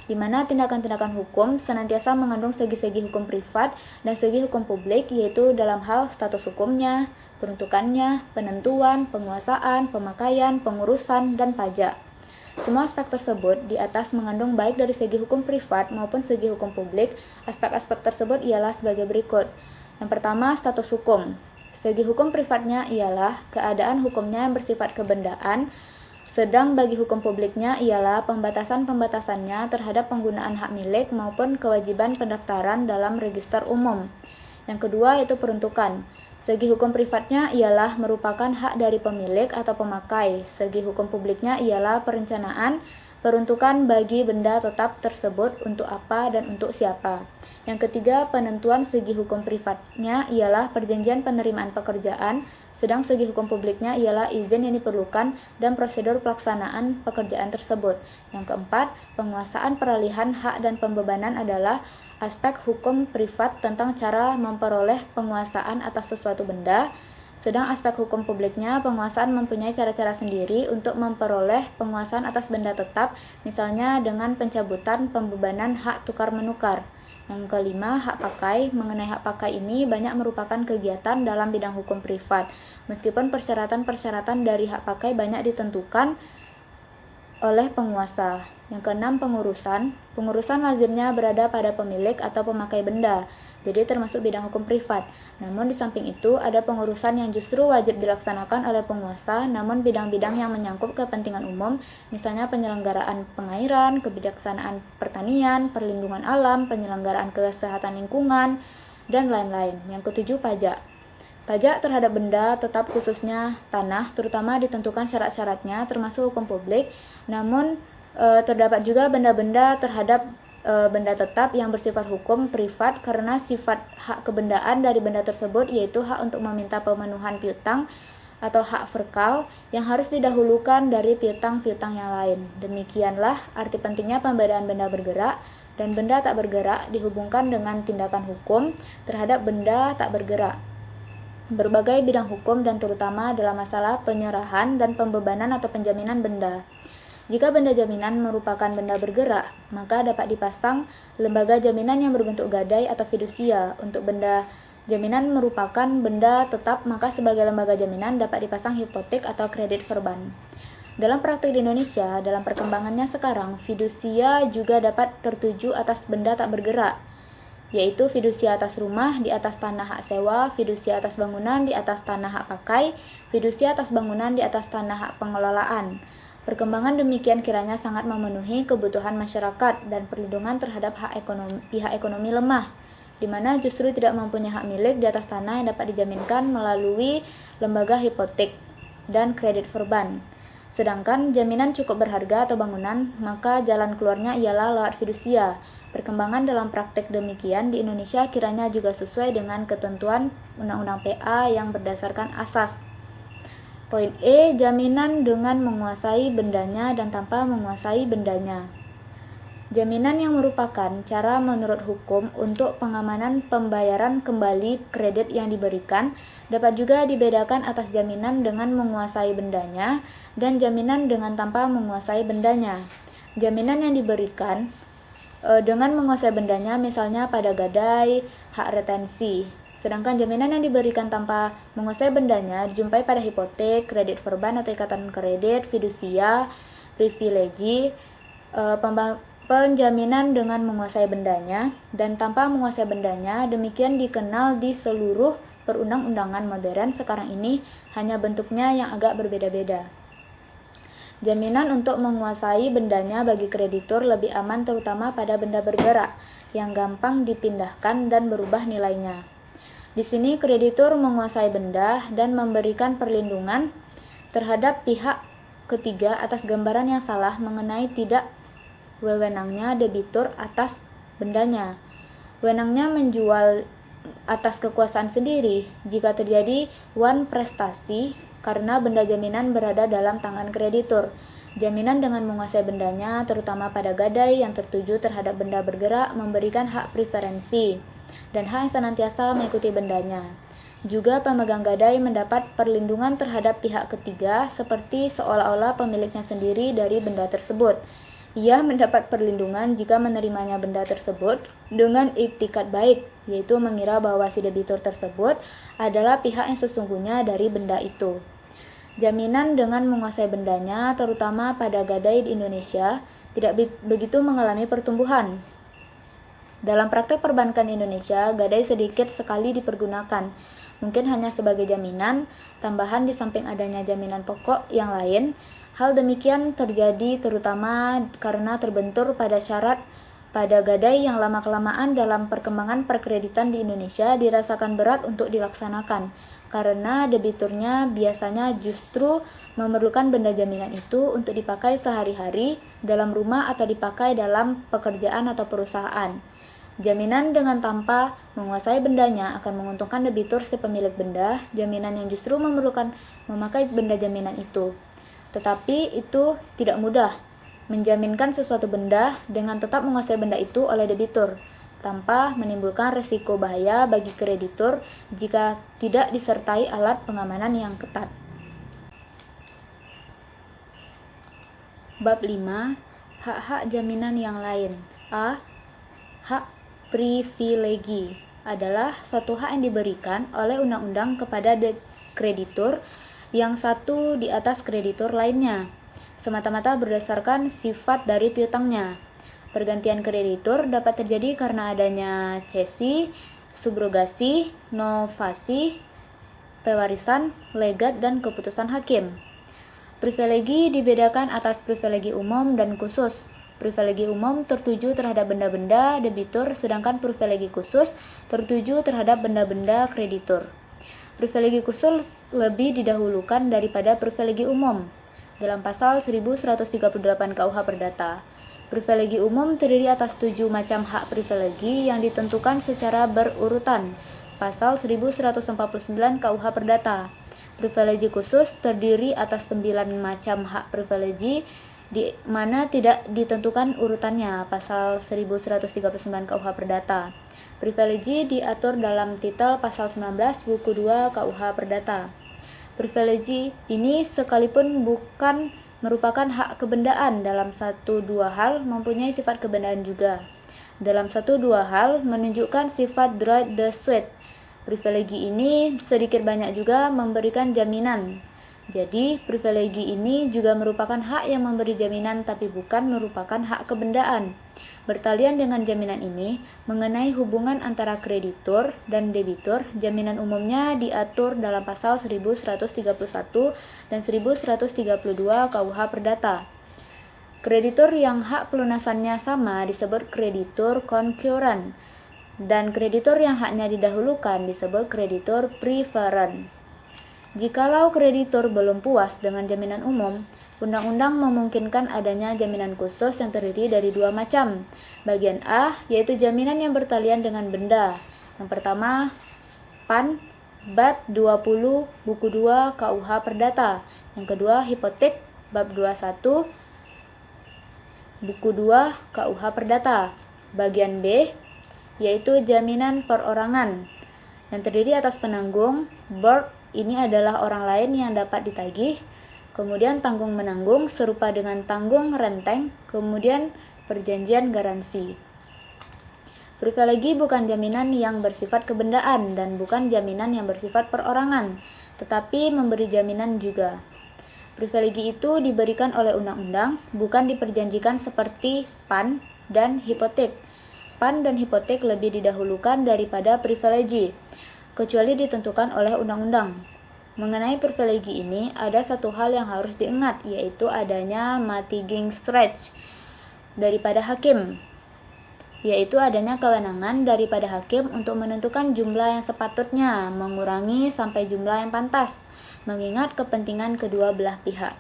di mana tindakan-tindakan hukum senantiasa mengandung segi-segi hukum privat dan segi hukum publik, yaitu dalam hal status hukumnya, peruntukannya, penentuan, penguasaan, pemakaian, pengurusan, dan pajak. Semua aspek tersebut di atas mengandung baik dari segi hukum privat maupun segi hukum publik. Aspek-aspek tersebut ialah sebagai berikut. Yang pertama, status hukum. Segi hukum privatnya ialah keadaan hukumnya yang bersifat kebendaan, sedang bagi hukum publiknya ialah pembatasan-pembatasannya terhadap penggunaan hak milik maupun kewajiban pendaftaran dalam register umum. Yang kedua, yaitu peruntukan. Segi hukum privatnya ialah merupakan hak dari pemilik atau pemakai. Segi hukum publiknya ialah perencanaan, peruntukan bagi benda tetap tersebut untuk apa dan untuk siapa. Yang ketiga, penentuan segi hukum privatnya ialah perjanjian penerimaan pekerjaan, sedang segi hukum publiknya ialah izin yang diperlukan dan prosedur pelaksanaan pekerjaan tersebut. Yang keempat, penguasaan peralihan hak dan pembebanan adalah aspek hukum privat tentang cara memperoleh penguasaan atas sesuatu benda, sedang aspek hukum publiknya penguasaan mempunyai cara-cara sendiri untuk memperoleh penguasaan atas benda tetap, misalnya dengan pencabutan pembebanan hak tukar-menukar. Yang kelima, hak pakai. Mengenai hak pakai ini banyak merupakan kegiatan dalam bidang hukum privat, meskipun persyaratan-persyaratan dari hak pakai banyak ditentukan oleh penguasa. Yang keenam, pengurusan. Pengurusan lazimnya berada pada pemilik atau pemakai benda, jadi termasuk bidang hukum privat. Namun di samping itu ada pengurusan yang justru wajib dilaksanakan oleh penguasa, namun bidang-bidang yang menyangkut kepentingan umum, misalnya penyelenggaraan pengairan, kebijaksanaan pertanian, perlindungan alam, penyelenggaraan kesehatan lingkungan, dan lain-lain. Yang ketujuh, pajak. Pajak terhadap benda tetap khususnya tanah terutama ditentukan syarat-syaratnya termasuk hukum publik, namun terdapat juga benda-benda terhadap benda tetap yang bersifat hukum privat karena sifat hak kebendaan dari benda tersebut, yaitu hak untuk meminta pemenuhan piutang atau hak verkal yang harus didahulukan dari piutang-piutang yang lain. Demikianlah arti pentingnya pembedaan benda bergerak dan benda tak bergerak dihubungkan dengan tindakan hukum terhadap benda tak bergerak. Berbagai bidang hukum dan terutama dalam masalah penyerahan dan pembebanan atau penjaminan benda. Jika benda jaminan merupakan benda bergerak, maka dapat dipasang lembaga jaminan yang berbentuk gadai atau fidusia. Untuk benda jaminan merupakan benda tetap, maka sebagai lembaga jaminan dapat dipasang hipotek atau kredit verban. Dalam praktik di Indonesia, dalam perkembangannya sekarang, fidusia juga dapat tertuju atas benda tak bergerak, yaitu fidusia atas rumah di atas tanah hak sewa, fidusia atas bangunan di atas tanah hak pakai, fidusia atas bangunan di atas tanah hak pengelolaan. Perkembangan demikian kiranya sangat memenuhi kebutuhan masyarakat dan perlindungan terhadap pihak ekonomi lemah, di mana justru tidak mempunyai hak milik di atas tanah yang dapat dijaminkan melalui lembaga hipotek dan kredit verban. Sedangkan jaminan cukup berharga atau bangunan, maka jalan keluarnya ialah lewat fidusia. Perkembangan dalam praktek demikian di Indonesia kiranya juga sesuai dengan ketentuan Undang-Undang PA yang berdasarkan asas. Poin E, jaminan dengan menguasai bendanya dan tanpa menguasai bendanya. Jaminan yang merupakan cara menurut hukum untuk pengamanan pembayaran kembali kredit yang diberikan dapat juga dibedakan atas jaminan dengan menguasai bendanya dan jaminan dengan tanpa menguasai bendanya. Jaminan yang diberikan dengan menguasai bendanya misalnya pada gadai, hak retensi. Sedangkan jaminan yang diberikan tanpa menguasai bendanya dijumpai pada hipotek, kredit verban atau ikatan kredit, fidusia, privilegi, penjaminan dengan menguasai bendanya dan tanpa menguasai bendanya. Demikian dikenal di seluruh perundang-undangan modern sekarang ini, hanya bentuknya yang agak berbeda-beda. Jaminan untuk menguasai bendanya bagi kreditur lebih aman terutama pada benda bergerak yang gampang dipindahkan dan berubah nilainya. Di sini kreditur menguasai benda dan memberikan perlindungan terhadap pihak ketiga atas gambaran yang salah mengenai tidak wewenangnya debitur atas bendanya. Wewenangnya menjual atas kekuasaan sendiri jika terjadi wan prestasi karena benda jaminan berada dalam tangan kreditur. Jaminan dengan menguasai bendanya, terutama pada gadai yang tertuju terhadap benda bergerak, memberikan hak preferensi dan hak yang senantiasa mengikuti bendanya. Juga pemegang gadai mendapat perlindungan terhadap pihak ketiga seperti seolah-olah pemiliknya sendiri dari benda tersebut. Ia mendapat perlindungan jika menerimanya benda tersebut dengan iktikat baik, yaitu mengira bahwa si debitur tersebut adalah pihak yang sesungguhnya dari benda itu. Jaminan dengan menguasai bendanya, terutama pada gadai di Indonesia, tidak begitu mengalami pertumbuhan. Dalam praktek perbankan Indonesia, gadai sedikit sekali dipergunakan, mungkin hanya sebagai jaminan tambahan di samping adanya jaminan pokok yang lain. Hal demikian terjadi terutama karena terbentur pada syarat pada gadai yang lama-kelamaan dalam perkembangan perkreditan di Indonesia dirasakan berat untuk dilaksanakan, karena debiturnya biasanya justru memerlukan benda jaminan itu untuk dipakai sehari-hari dalam rumah atau dipakai dalam pekerjaan atau perusahaan. Jaminan dengan tanpa menguasai bendanya akan menguntungkan debitur si pemilik benda jaminan yang justru memerlukan memakai benda jaminan itu. Tetapi itu tidak mudah, menjaminkan sesuatu benda dengan tetap menguasai benda itu oleh debitur, tanpa menimbulkan risiko bahaya bagi kreditur jika tidak disertai alat pengamanan yang ketat. Bab 5. Hak-hak jaminan yang lain. A. Hak privilegi adalah suatu hak yang diberikan oleh undang-undang kepada kreditur yang satu di atas kreditur lainnya, semata-mata berdasarkan sifat dari piutangnya. Pergantian kreditur dapat terjadi karena adanya cesi, subrogasi, novasi, pewarisan, legat, dan keputusan hakim. Privilegi dibedakan atas privilegi umum dan khusus. Privilegi umum tertuju terhadap benda-benda debitur, sedangkan privilegi khusus tertuju terhadap benda-benda kreditur. Privilegi khusus lebih didahulukan daripada privilegi umum dalam pasal 1138 KUH Perdata. Privilegi umum terdiri atas 7 macam hak privilegi yang ditentukan secara berurutan. Pasal 1149 KUH Perdata. Privilegi khusus terdiri atas 9 macam hak privilegi di mana tidak ditentukan urutannya. Pasal 1139 KUH Perdata. Privilegi diatur dalam titel pasal 19 buku 2 KUH Perdata. Privilegi ini sekalipun bukan merupakan hak kebendaan dalam 1-2 hal mempunyai sifat kebendaan juga. Dalam 1-2 hal menunjukkan sifat droit de suite. Privilegi ini sedikit banyak juga memberikan jaminan. Jadi, privilegi ini juga merupakan hak yang memberi jaminan tapi bukan merupakan hak kebendaan. Bertalian dengan jaminan ini, mengenai hubungan antara kreditur dan debitur, jaminan umumnya diatur dalam pasal 1131 dan 1132 KUH Perdata. Kreditur yang hak pelunasannya sama disebut kreditur konkuren, dan kreditur yang haknya didahulukan disebut kreditur preferen. Jikalau kreditur belum puas dengan jaminan umum, Undang-undang memungkinkan adanya jaminan khusus yang terdiri dari 2 macam. Bagian A, yaitu jaminan yang bertalian dengan benda. Yang pertama, PAN, Bab 20, Buku 2, KUH Perdata. Yang kedua, hipotek, Bab 21, Buku 2 KUH Perdata. Bagian B yaitu jaminan perorangan yang terdiri atas penanggung. Board ini adalah orang lain yang dapat ditagih. Kemudian tanggung menanggung serupa dengan tanggung renteng. Kemudian perjanjian garansi. Privilegi bukan jaminan yang bersifat kebendaan dan bukan jaminan yang bersifat perorangan, tetapi memberi jaminan juga. Privilegi itu diberikan oleh undang-undang, bukan diperjanjikan seperti PAN dan hipotek. PAN dan hipotek lebih didahulukan daripada privilegi, kecuali ditentukan oleh undang-undang. Mengenai privilegi ini, ada satu hal yang harus diingat, yaitu adanya mitigating stretch daripada hakim, yaitu adanya kewenangan daripada hakim untuk menentukan jumlah yang sepatutnya, mengurangi sampai jumlah yang pantas, mengingat kepentingan kedua belah pihak.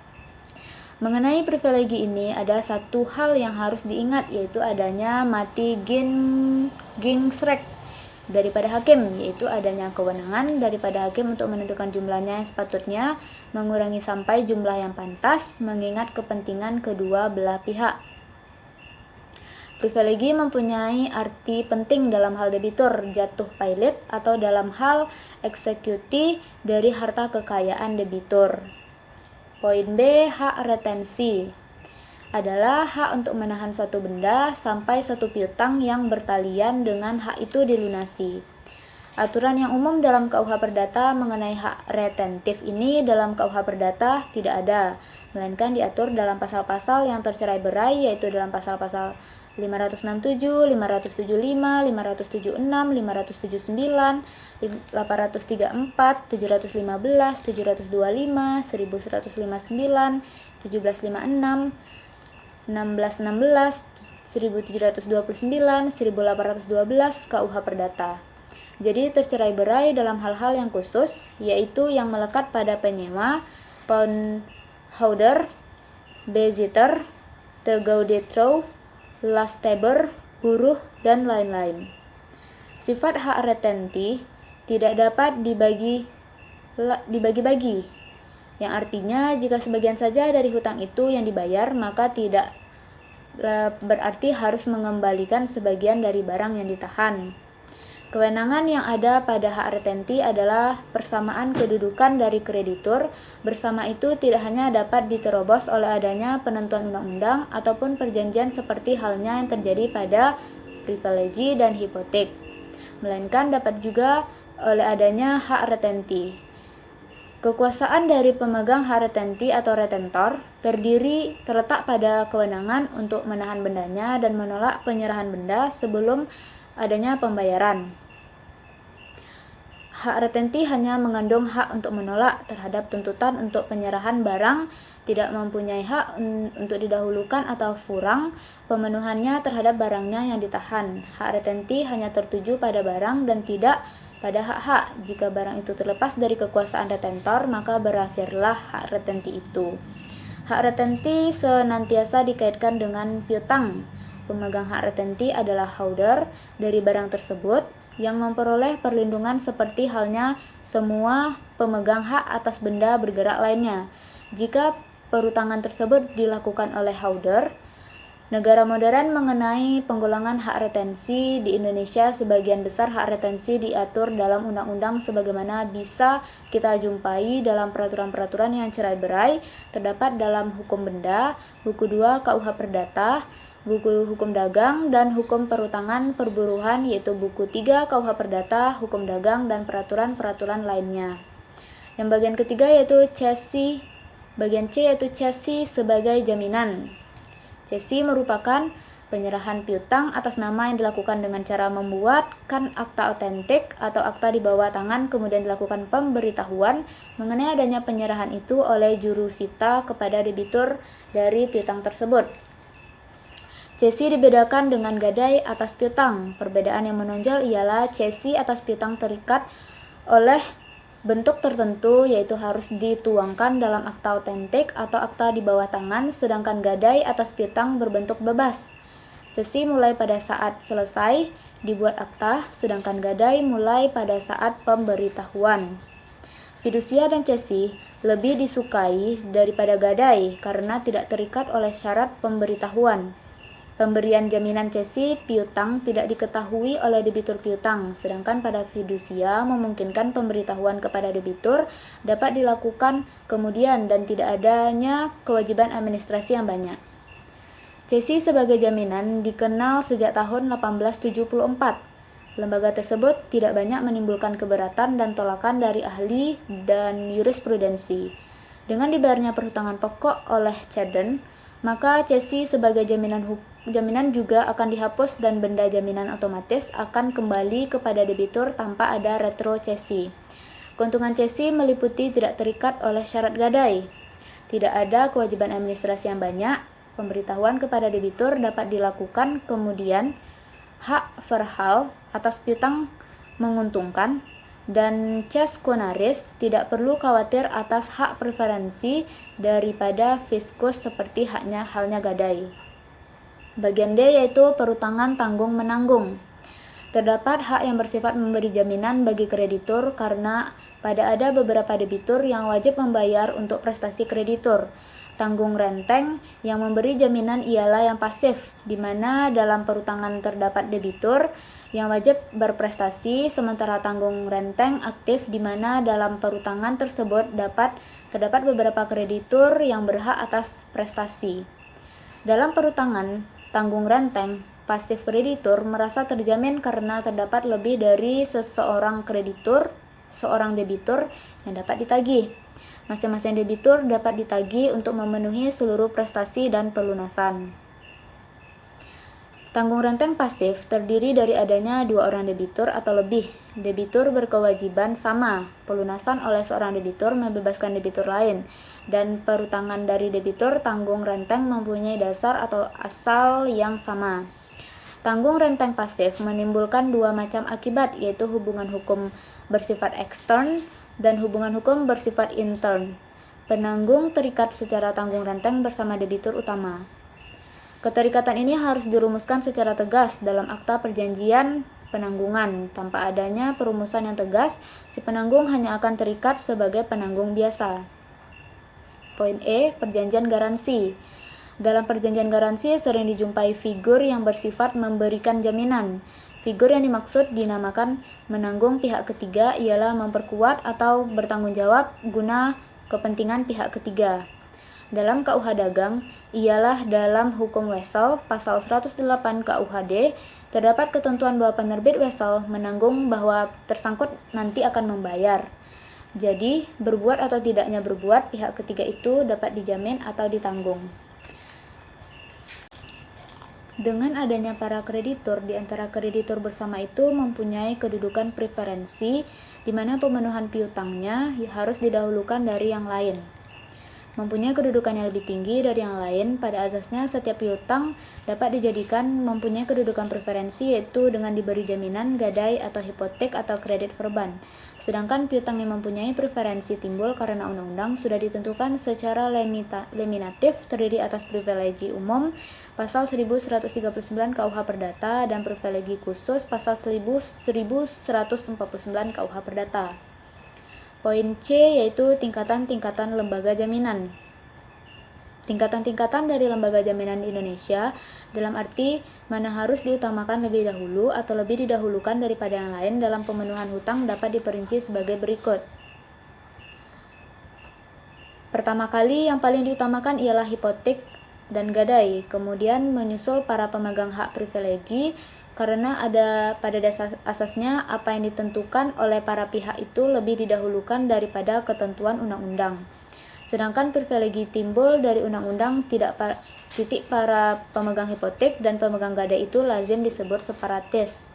Mengenai privilegi ini, ada satu hal yang harus diingat, yaitu adanya mitigating stretch daripada hakim, yaitu adanya kewenangan daripada hakim untuk menentukan jumlahnya yang sepatutnya, mengurangi sampai jumlah yang pantas, mengingat kepentingan kedua belah pihak. Privilegi mempunyai arti penting dalam hal debitur jatuh pailit atau dalam hal eksekusi dari harta kekayaan debitur. Poin B, hak retensi adalah hak untuk menahan suatu benda sampai suatu piutang yang bertalian dengan hak itu dilunasi. Aturan yang umum dalam KUH Perdata mengenai hak retentif ini dalam KUH Perdata tidak ada, melainkan diatur dalam pasal-pasal yang tercerai-berai, yaitu dalam pasal-pasal 567, 575, 576, 579, 834, 715, 725, 1159, 1756, 1616, 1729, 1812 KUH Perdata. Jadi tercerai-berai dalam hal-hal yang khusus, yaitu yang melekat pada penyewa, pawnholder, bezitter, tegaudetrow, lasteber, buruh, dan lain-lain. Sifat hak retenti tidak dapat dibagi-bagi, yang artinya jika sebagian saja dari hutang itu yang dibayar, maka tidak berarti harus mengembalikan sebagian dari barang yang ditahan. Kewenangan yang ada pada hak retenti adalah persamaan kedudukan dari kreditur. Bersama itu tidak hanya dapat diterobos oleh adanya penentuan undang-undang ataupun perjanjian seperti halnya yang terjadi pada privilegi dan hipotek, melainkan dapat juga oleh adanya hak retenti. Kekuasaan dari pemegang hak retenti atau retentor terletak pada kewenangan untuk menahan bendanya dan menolak penyerahan benda sebelum adanya pembayaran. Hak retenti hanya mengandung hak untuk menolak terhadap tuntutan untuk penyerahan barang, tidak mempunyai hak untuk didahulukan atau furang pemenuhannya terhadap barangnya yang ditahan. Hak retenti hanya tertuju pada barang dan tidak pada hak-hak. Jika barang itu terlepas dari kekuasaan retentor, maka berakhirlah hak retenti itu. Hak retenti senantiasa dikaitkan dengan piutang. Pemegang hak retenti adalah holder dari barang tersebut yang memperoleh perlindungan seperti halnya semua pemegang hak atas benda bergerak lainnya. Jika perutangan tersebut dilakukan oleh holder, negara modern mengenai penggolongan hak retensi di Indonesia, sebagian besar hak retensi diatur dalam undang-undang sebagaimana bisa kita jumpai dalam peraturan-peraturan yang cerai-berai terdapat dalam hukum benda, buku 2 KUH Perdata, buku hukum dagang dan hukum perutangan perburuhan, yaitu buku 3 KUH Perdata, hukum dagang dan peraturan-peraturan lainnya. Yang bagian ketiga yaitu cesi, bagian C yaitu cesi sebagai jaminan. Cesi merupakan penyerahan piutang atas nama yang dilakukan dengan cara membuatkan akta otentik atau akta di bawah tangan, kemudian dilakukan pemberitahuan mengenai adanya penyerahan itu oleh jurusita kepada debitur dari piutang tersebut. Cesi dibedakan dengan gadai atas piutang. Perbedaan yang menonjol ialah cesi atas piutang terikat oleh bentuk tertentu, yaitu harus dituangkan dalam akta otentik atau akta di bawah tangan, sedangkan gadai atas piutang berbentuk bebas. Cesi mulai pada saat selesai dibuat akta, sedangkan gadai mulai pada saat pemberitahuan. Fidusia dan cesi lebih disukai daripada gadai karena tidak terikat oleh syarat pemberitahuan. Pemberian jaminan cesi piutang tidak diketahui oleh debitur piutang, sedangkan pada fidusia memungkinkan pemberitahuan kepada debitur dapat dilakukan kemudian dan tidak adanya kewajiban administrasi yang banyak. Cesi sebagai jaminan dikenal sejak tahun 1874. Lembaga tersebut tidak banyak menimbulkan keberatan dan tolakan dari ahli dan jurisprudensi. Dengan dibayarnya perhutangan pokok oleh cedent, maka cesi sebagai jaminan juga akan dihapus dan benda jaminan otomatis akan kembali kepada debitur tanpa ada retro cesi. Keuntungan cesi meliputi tidak terikat oleh syarat gadai. Tidak ada kewajiban administrasi yang banyak. Pemberitahuan kepada debitur dapat dilakukan kemudian. Hak verhal atas piutang menguntungkan, dan ces quonaris tidak perlu khawatir atas hak preferensi daripada fiskus seperti halnya gadai. Bagian D yaitu perutangan tanggung-menanggung. Terdapat hak yang bersifat memberi jaminan bagi kreditur karena ada beberapa debitur yang wajib membayar untuk prestasi kreditur. Tanggung renteng yang memberi jaminan ialah yang pasif, di mana dalam perutangan terdapat debitur yang wajib berprestasi, sementara tanggung renteng aktif di mana dalam perutangan tersebut terdapat beberapa kreditur yang berhak atas prestasi. Dalam perutangan tanggung renteng, pasif kreditur merasa terjamin karena terdapat lebih dari seorang debitur yang dapat ditagih. Masing-masing debitur dapat ditagih untuk memenuhi seluruh prestasi dan pelunasan. Tanggung renteng pasif terdiri dari adanya dua orang debitur atau lebih. Debitur berkewajiban sama, pelunasan oleh seorang debitur membebaskan debitur lain, dan perutangan dari debitur tanggung renteng mempunyai dasar atau asal yang sama. Tanggung renteng pasif menimbulkan dua macam akibat, yaitu hubungan hukum bersifat ekstern dan hubungan hukum bersifat intern. Penanggung terikat secara tanggung renteng bersama debitur utama. Keterikatan ini harus dirumuskan secara tegas dalam akta perjanjian penanggungan. Tanpa adanya perumusan yang tegas, si penanggung hanya akan terikat sebagai penanggung biasa. Poin E, perjanjian garansi. Dalam perjanjian garansi sering dijumpai figur yang bersifat memberikan jaminan. Figur yang dimaksud dinamakan menanggung pihak ketiga ialah memperkuat atau bertanggung jawab guna kepentingan pihak ketiga. Dalam KUH Dagang ialah dalam hukum wesel pasal 108 KUHD terdapat ketentuan bahwa penerbit wesel menanggung bahwa tersangkut nanti akan membayar. Jadi, berbuat atau tidaknya berbuat, pihak ketiga itu dapat dijamin atau ditanggung. Dengan adanya para kreditur, di antara kreditur bersama itu mempunyai kedudukan preferensi, di mana pemenuhan piutangnya harus didahulukan dari yang lain. Mempunyai kedudukan yang lebih tinggi dari yang lain, pada asasnya setiap piutang dapat dijadikan mempunyai kedudukan preferensi, yaitu dengan diberi jaminan, gadai, atau hipotek atau kredit verban. Sedangkan piutang yang mempunyai preferensi timbul karena undang-undang sudah ditentukan secara limitatif terdiri atas privilegi umum pasal 1139 KUH Perdata dan privilegi khusus pasal 1149 KUH Perdata. Poin C yaitu tingkatan-tingkatan lembaga jaminan. Tingkatan-tingkatan dari lembaga jaminan Indonesia dalam arti mana harus diutamakan lebih dahulu atau lebih didahulukan daripada yang lain dalam pemenuhan hutang dapat diperinci sebagai berikut. Pertama kali yang paling diutamakan ialah hipotek dan gadai, kemudian menyusul para pemegang hak privilegi karena ada pada dasar asasnya apa yang ditentukan oleh para pihak itu lebih didahulukan daripada ketentuan undang-undang. Sedangkan privilegi timbul dari undang-undang para pemegang hipotek dan pemegang gadai itu lazim disebut separatis.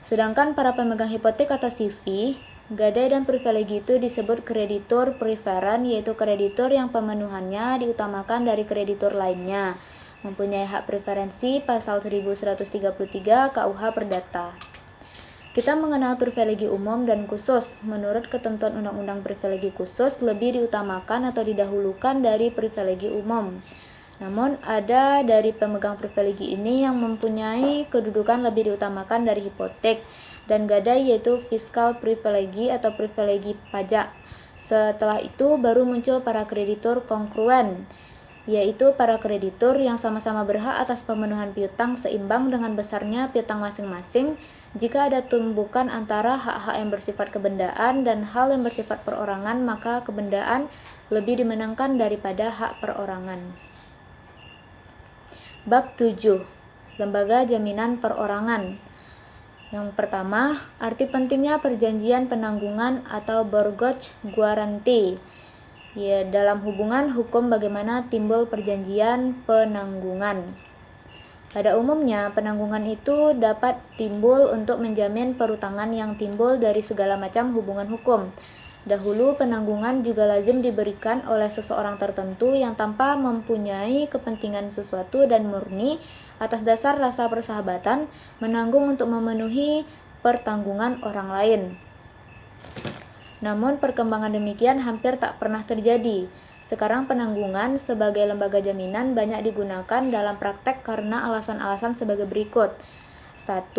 Sedangkan para pemegang hipotek atau CV, gadai dan privilegi itu disebut kreditur preferen, yaitu kreditur yang pemenuhannya diutamakan dari kreditur lainnya, mempunyai hak preferensi pasal 1133 KUH Perdata. Kita mengenal privilegi umum dan khusus. Menurut ketentuan Undang-Undang Privilegi Khusus lebih diutamakan atau didahulukan dari privilegi umum. Namun ada dari pemegang privilegi ini yang mempunyai kedudukan lebih diutamakan dari hipotek dan gadai, yaitu fiskal privilegi atau privilegi pajak. Setelah itu baru muncul para kreditur kongruen, yaitu para kreditur yang sama-sama berhak atas pemenuhan piutang seimbang dengan besarnya piutang masing-masing. Jika ada tumbukan antara hak-hak yang bersifat kebendaan dan hal yang bersifat perorangan, maka kebendaan lebih dimenangkan daripada hak perorangan. Bab 7. Lembaga jaminan perorangan. Yang pertama, arti pentingnya perjanjian penanggungan atau mortgage guarantee. Ya, dalam hubungan hukum bagaimana timbul perjanjian penanggungan. Pada umumnya, penanggungan itu dapat timbul untuk menjamin perutangan yang timbul dari segala macam hubungan hukum. Dahulu, penanggungan juga lazim diberikan oleh seseorang tertentu yang tanpa mempunyai kepentingan sesuatu dan murni atas dasar rasa persahabatan menanggung untuk memenuhi pertanggungan orang lain. Namun perkembangan demikian hampir tak pernah terjadi. Sekarang penanggungan sebagai lembaga jaminan banyak digunakan dalam praktek karena alasan-alasan sebagai berikut. 1.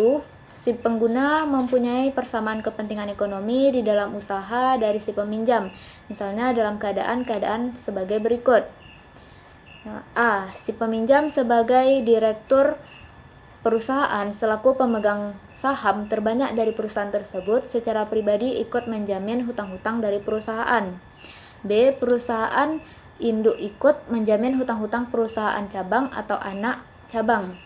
Si pengguna mempunyai persamaan kepentingan ekonomi di dalam usaha dari si peminjam, misalnya dalam keadaan-keadaan sebagai berikut. A. Si peminjam sebagai direktur perusahaan selaku pemegang saham terbanyak dari perusahaan tersebut secara pribadi ikut menjamin hutang-hutang dari perusahaan. B. Perusahaan induk ikut menjamin hutang-hutang perusahaan cabang atau anak cabang.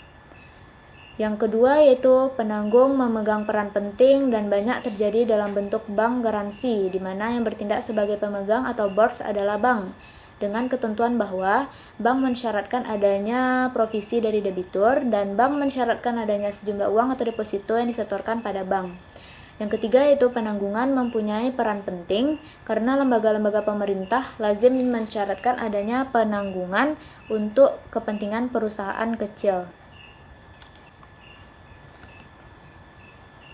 Yang kedua yaitu penanggung memegang peran penting dan banyak terjadi dalam bentuk bank garansi, di mana yang bertindak sebagai pemegang atau boards adalah bank, dengan ketentuan bahwa bank mensyaratkan adanya provisi dari debitur dan bank mensyaratkan adanya sejumlah uang atau deposito yang disetorkan pada bank. Yang ketiga yaitu penanggungan mempunyai peran penting karena lembaga-lembaga pemerintah lazim mensyaratkan adanya penanggungan untuk kepentingan perusahaan kecil.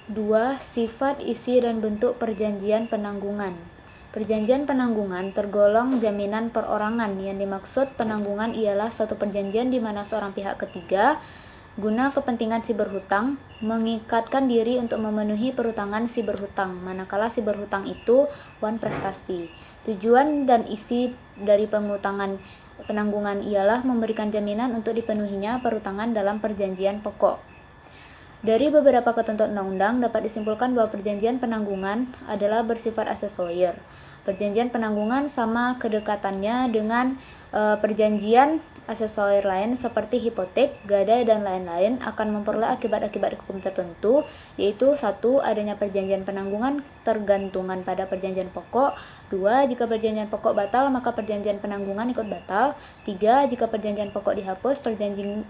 2. Sifat, isi, dan bentuk perjanjian penanggungan. Perjanjian penanggungan tergolong jaminan perorangan. Yang dimaksud penanggungan ialah suatu perjanjian di mana seorang pihak ketiga guna kepentingan si berhutang mengikatkan diri untuk memenuhi perutangan si berhutang, manakala si berhutang itu wan prestasi. Tujuan dan isi dari pengutangan penanggungan ialah memberikan jaminan untuk dipenuhinya perutangan dalam perjanjian pokok. Dari beberapa ketentuan undang-undang dapat disimpulkan bahwa perjanjian penanggungan adalah bersifat aksesorir. Perjanjian penanggungan sama kedekatannya dengan perjanjian aksesorir lain seperti hipotek, gadai, dan lain-lain akan memperoleh akibat-akibat hukum tertentu, yaitu 1. Adanya perjanjian penanggungan tergantungan pada perjanjian pokok. 2. Jika perjanjian pokok batal, maka perjanjian penanggungan ikut batal. 3. Jika perjanjian pokok dihapus,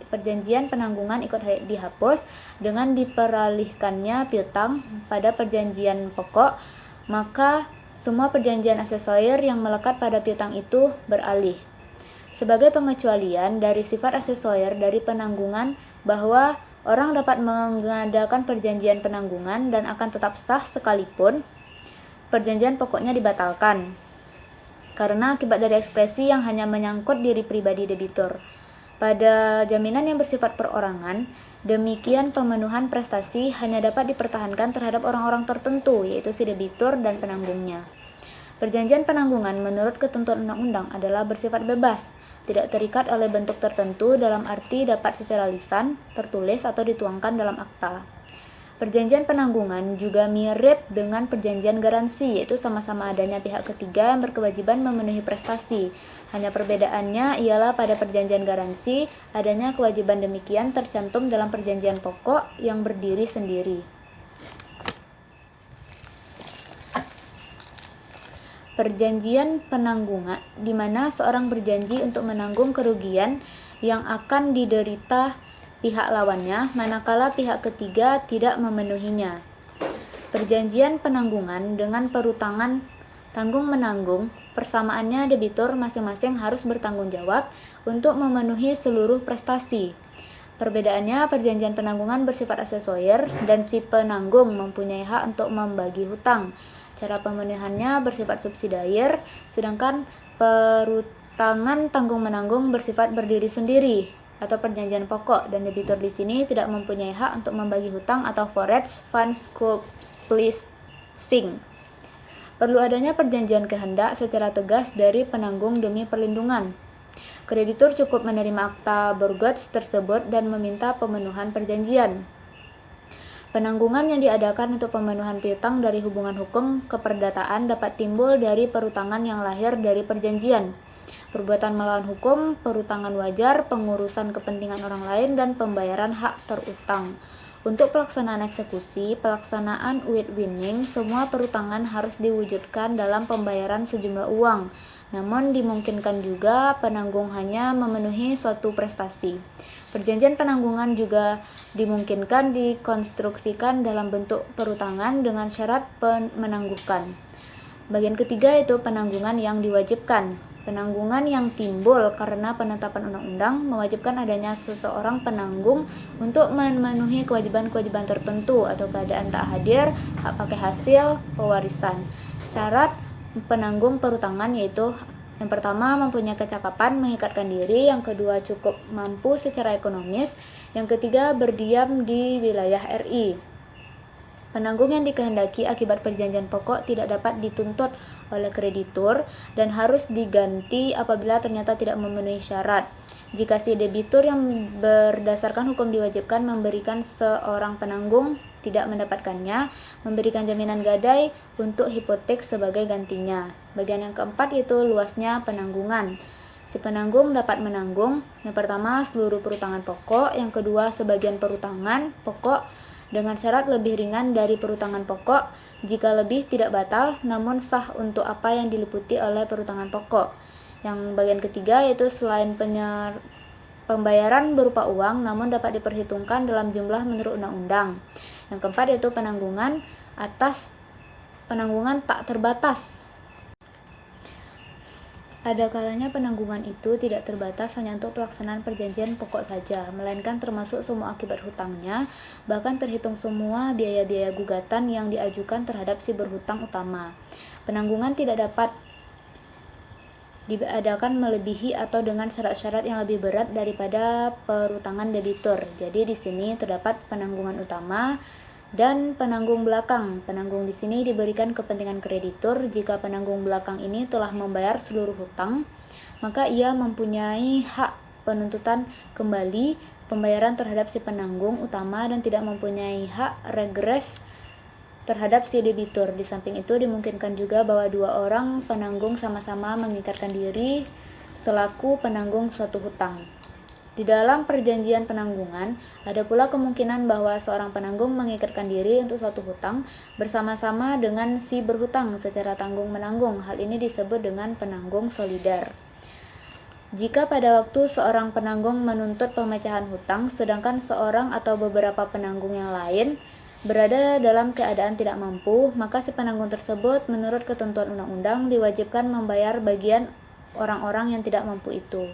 perjanjian penanggungan ikut dihapus. Dengan diperalihkannya piutang pada perjanjian pokok, maka semua perjanjian aksesorir yang melekat pada piutang itu beralih. Sebagai pengecualian dari sifat aksesorir dari penanggungan bahwa orang dapat mengadakan perjanjian penanggungan dan akan tetap sah sekalipun perjanjian pokoknya dibatalkan karena akibat dari ekspresi yang hanya menyangkut diri pribadi debitur. Pada jaminan yang bersifat perorangan, demikian pemenuhan prestasi hanya dapat dipertahankan terhadap orang-orang tertentu, yaitu si debitur dan penanggungnya. Perjanjian penanggungan menurut ketentuan undang-undang adalah bersifat bebas, tidak terikat oleh bentuk tertentu dalam arti dapat secara lisan, tertulis, atau dituangkan dalam akta. Perjanjian penanggungan juga mirip dengan perjanjian garansi, yaitu sama-sama adanya pihak ketiga yang berkewajiban memenuhi prestasi. Hanya perbedaannya ialah pada perjanjian garansi, adanya kewajiban demikian tercantum dalam perjanjian pokok yang berdiri sendiri. Perjanjian penanggungan, di mana seorang berjanji untuk menanggung kerugian yang akan diderita pihak lawannya, manakala pihak ketiga tidak memenuhinya. Perjanjian penanggungan dengan perutangan tanggung-menanggung, persamaannya debitur masing-masing harus bertanggung jawab untuk memenuhi seluruh prestasi. Perbedaannya, perjanjian penanggungan bersifat aksesorir dan si penanggung mempunyai hak untuk membagi hutang. Cara pemenuhannya bersifat subsidiar, sedangkan perutangan tanggung-menanggung bersifat berdiri sendiri atau perjanjian pokok, dan debitur di sini tidak mempunyai hak untuk membagi hutang atau forage funds splitting. Perlu adanya perjanjian kehendak secara tegas dari penanggung demi perlindungan. Kreditur cukup menerima akta Borgots tersebut dan meminta pemenuhan perjanjian. Penanggungan yang diadakan untuk pemenuhan piutang dari hubungan hukum keperdataan dapat timbul dari perutangan yang lahir dari perjanjian, perbuatan melawan hukum, perutangan wajar, pengurusan kepentingan orang lain, dan pembayaran hak terutang. Untuk pelaksanaan eksekusi, pelaksanaan winning, semua perutangan harus diwujudkan dalam pembayaran sejumlah uang. Namun dimungkinkan juga penanggung hanya memenuhi suatu prestasi. Perjanjian penanggungan juga dimungkinkan dikonstruksikan dalam bentuk perutangan dengan syarat menangguhkan. Bagian ketiga yaitu penanggungan yang diwajibkan. Penanggungan yang timbul karena penetapan undang-undang mewajibkan adanya seseorang penanggung untuk memenuhi kewajiban-kewajiban tertentu atau keadaan tak hadir, hak pakai hasil, pewarisan. Syarat penanggung perutangan yaitu yang pertama, mempunyai kecakapan mengikatkan diri. Yang kedua, cukup mampu secara ekonomis. Yang ketiga, berdiam di wilayah RI. Penanggung yang dikehendaki akibat perjanjian pokok tidak dapat dituntut oleh kreditur dan harus diganti apabila ternyata tidak memenuhi syarat. Jika si debitur yang berdasarkan hukum diwajibkan memberikan seorang penanggung tidak mendapatkannya, memberikan jaminan gadai untuk hipotek sebagai gantinya. Bagian yang keempat yaitu luasnya penanggungan. Si penanggung dapat menanggung yang pertama seluruh perutangan pokok, yang kedua sebagian perutangan pokok dengan syarat lebih ringan dari perutangan pokok jika lebih tidak batal namun sah untuk apa yang diliputi oleh perutangan pokok. Yang bagian ketiga yaitu selain pembayaran berupa uang namun dapat diperhitungkan dalam jumlah menurut undang-undang. Yang keempat yaitu penanggungan atas penanggungan tak terbatas. Ada kalanya penanggungan itu tidak terbatas hanya untuk pelaksanaan perjanjian pokok saja, melainkan termasuk semua akibat hutangnya, bahkan terhitung semua biaya-biaya gugatan yang diajukan terhadap si berhutang utama. Penanggungan tidak dapat diadakan melebihi atau dengan syarat-syarat yang lebih berat daripada perutangan debitur. Jadi di sini terdapat penanggungan utama dan penanggung belakang. Penanggung di sini diberikan kepentingan kreditur. Jika penanggung belakang ini telah membayar seluruh hutang, maka ia mempunyai hak penuntutan kembali pembayaran terhadap si penanggung utama dan tidak mempunyai hak regres terhadap si debitur. Di samping itu dimungkinkan juga bahwa dua orang penanggung sama-sama mengikatkan diri selaku penanggung suatu hutang. Di dalam perjanjian penanggungan, ada pula kemungkinan bahwa seorang penanggung mengikatkan diri untuk suatu hutang bersama-sama dengan si berhutang secara tanggung-menanggung. Hal ini disebut dengan penanggung solider. Jika pada waktu seorang penanggung menuntut pemecahan hutang, sedangkan seorang atau beberapa penanggung yang lain berada dalam keadaan tidak mampu, maka si penanggung tersebut menurut ketentuan undang-undang diwajibkan membayar bagian orang-orang yang tidak mampu itu.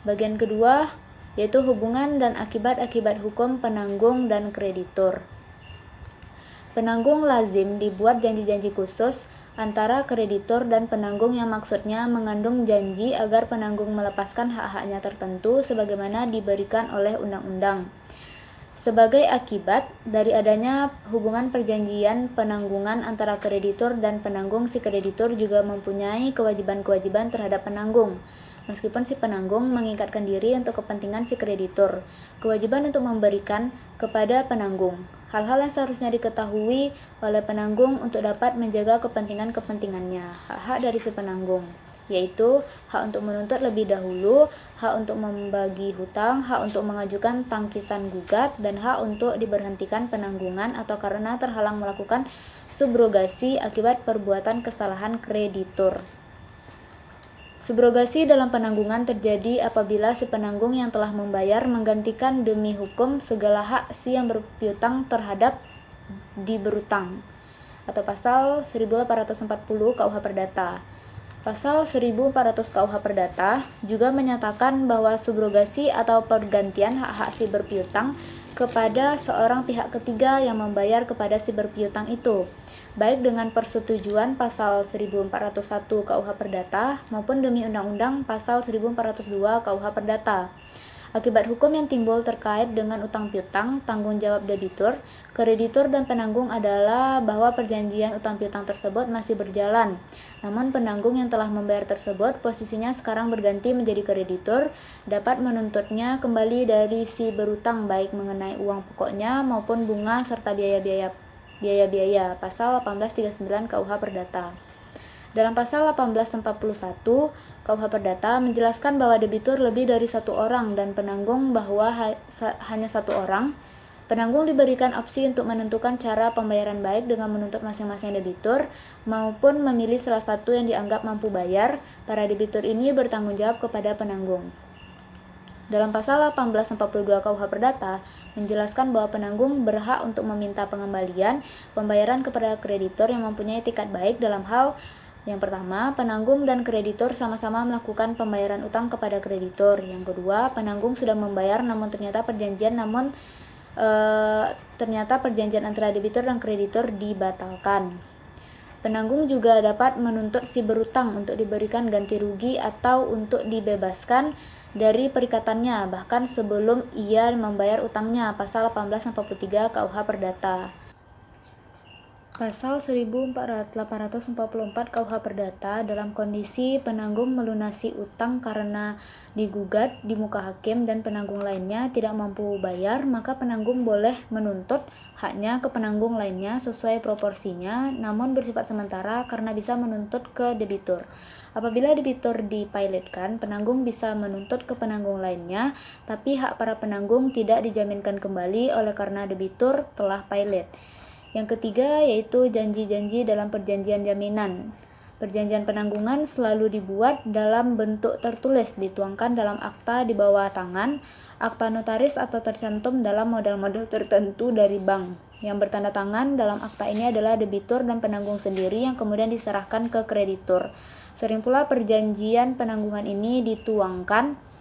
Bagian kedua yaitu hubungan dan akibat-akibat hukum penanggung dan kreditur. Penanggung lazim dibuat janji-janji khusus antara kreditur dan penanggung yang maksudnya mengandung janji agar penanggung melepaskan hak-haknya tertentu sebagaimana diberikan oleh undang-undang. Sebagai akibat dari adanya hubungan perjanjian penanggungan antara kreditur dan penanggung, si kreditur juga mempunyai kewajiban-kewajiban terhadap penanggung. Meskipun si penanggung mengikatkan diri untuk kepentingan si kreditur, kewajiban untuk memberikan kepada penanggung hal-hal yang seharusnya diketahui oleh penanggung untuk dapat menjaga kepentingan-kepentingannya, hak-hak dari si penanggung, yaitu hak untuk menuntut lebih dahulu, hak untuk membagi hutang, hak untuk mengajukan tangkisan gugat, dan hak untuk diberhentikan penanggungan atau karena terhalang melakukan subrogasi akibat perbuatan kesalahan kreditur. Subrogasi dalam penanggungan terjadi apabila si penanggung yang telah membayar menggantikan demi hukum segala hak si yang berpiutang terhadap diberutang, atau pasal 1840 KUH Perdata. Pasal 1400 KUH Perdata juga menyatakan bahwa subrogasi atau pergantian hak-hak si berpiutang kepada seorang pihak ketiga yang membayar kepada si berpiutang itu, baik dengan persetujuan pasal 1401 KUH Perdata maupun demi undang-undang pasal 1402 KUH Perdata. Akibat hukum yang timbul terkait dengan utang piutang, tanggung jawab debitur, kreditur, dan penanggung adalah bahwa perjanjian utang piutang tersebut masih berjalan. Namun penanggung yang telah membayar tersebut posisinya sekarang berganti menjadi kreditur, dapat menuntutnya kembali dari si berutang baik mengenai uang pokoknya maupun bunga serta biaya-biaya. Pasal 1839 KUH Perdata. Dalam pasal 1841 KUH Perdata menjelaskan bahwa debitur lebih dari satu orang dan penanggung bahwa hanya satu orang. Penanggung diberikan opsi untuk menentukan cara pembayaran baik dengan menuntut masing-masing debitur maupun memilih salah satu yang dianggap mampu bayar. Para debitur ini bertanggung jawab kepada penanggung. Dalam pasal 1842 KUH Perdata menjelaskan bahwa penanggung berhak untuk meminta pengembalian pembayaran kepada kreditur yang mempunyai itikat baik dalam hal yang pertama, penanggung dan kreditur sama-sama melakukan pembayaran utang kepada kreditur. Yang kedua, penanggung sudah membayar namun ternyata perjanjian antara debitur dan kreditur dibatalkan. Penanggung juga dapat menuntut si berutang untuk diberikan ganti rugi atau untuk dibebaskan dari perikatannya bahkan sebelum ia membayar utangnya. Pasal 1843 KUH Perdata. Pasal 1844 KUH Perdata, dalam kondisi penanggung melunasi utang karena digugat di muka hakim dan penanggung lainnya tidak mampu bayar, maka penanggung boleh menuntut haknya ke penanggung lainnya sesuai proporsinya, namun bersifat sementara karena bisa menuntut ke debitur. Apabila debitur dipilotkan, penanggung bisa menuntut ke penanggung lainnya, tapi hak para penanggung tidak dijaminkan kembali oleh karena debitur telah pilot. Yang ketiga yaitu janji-janji dalam perjanjian jaminan. Perjanjian penanggungan selalu dibuat dalam bentuk tertulis, dituangkan dalam akta di bawah tangan, akta notaris atau tercantum dalam model-model tertentu dari bank. Yang bertanda tangan dalam akta ini adalah debitur dan penanggung sendiri yang kemudian diserahkan ke kreditur. Sering pula perjanjian penanggungan ini dituangkan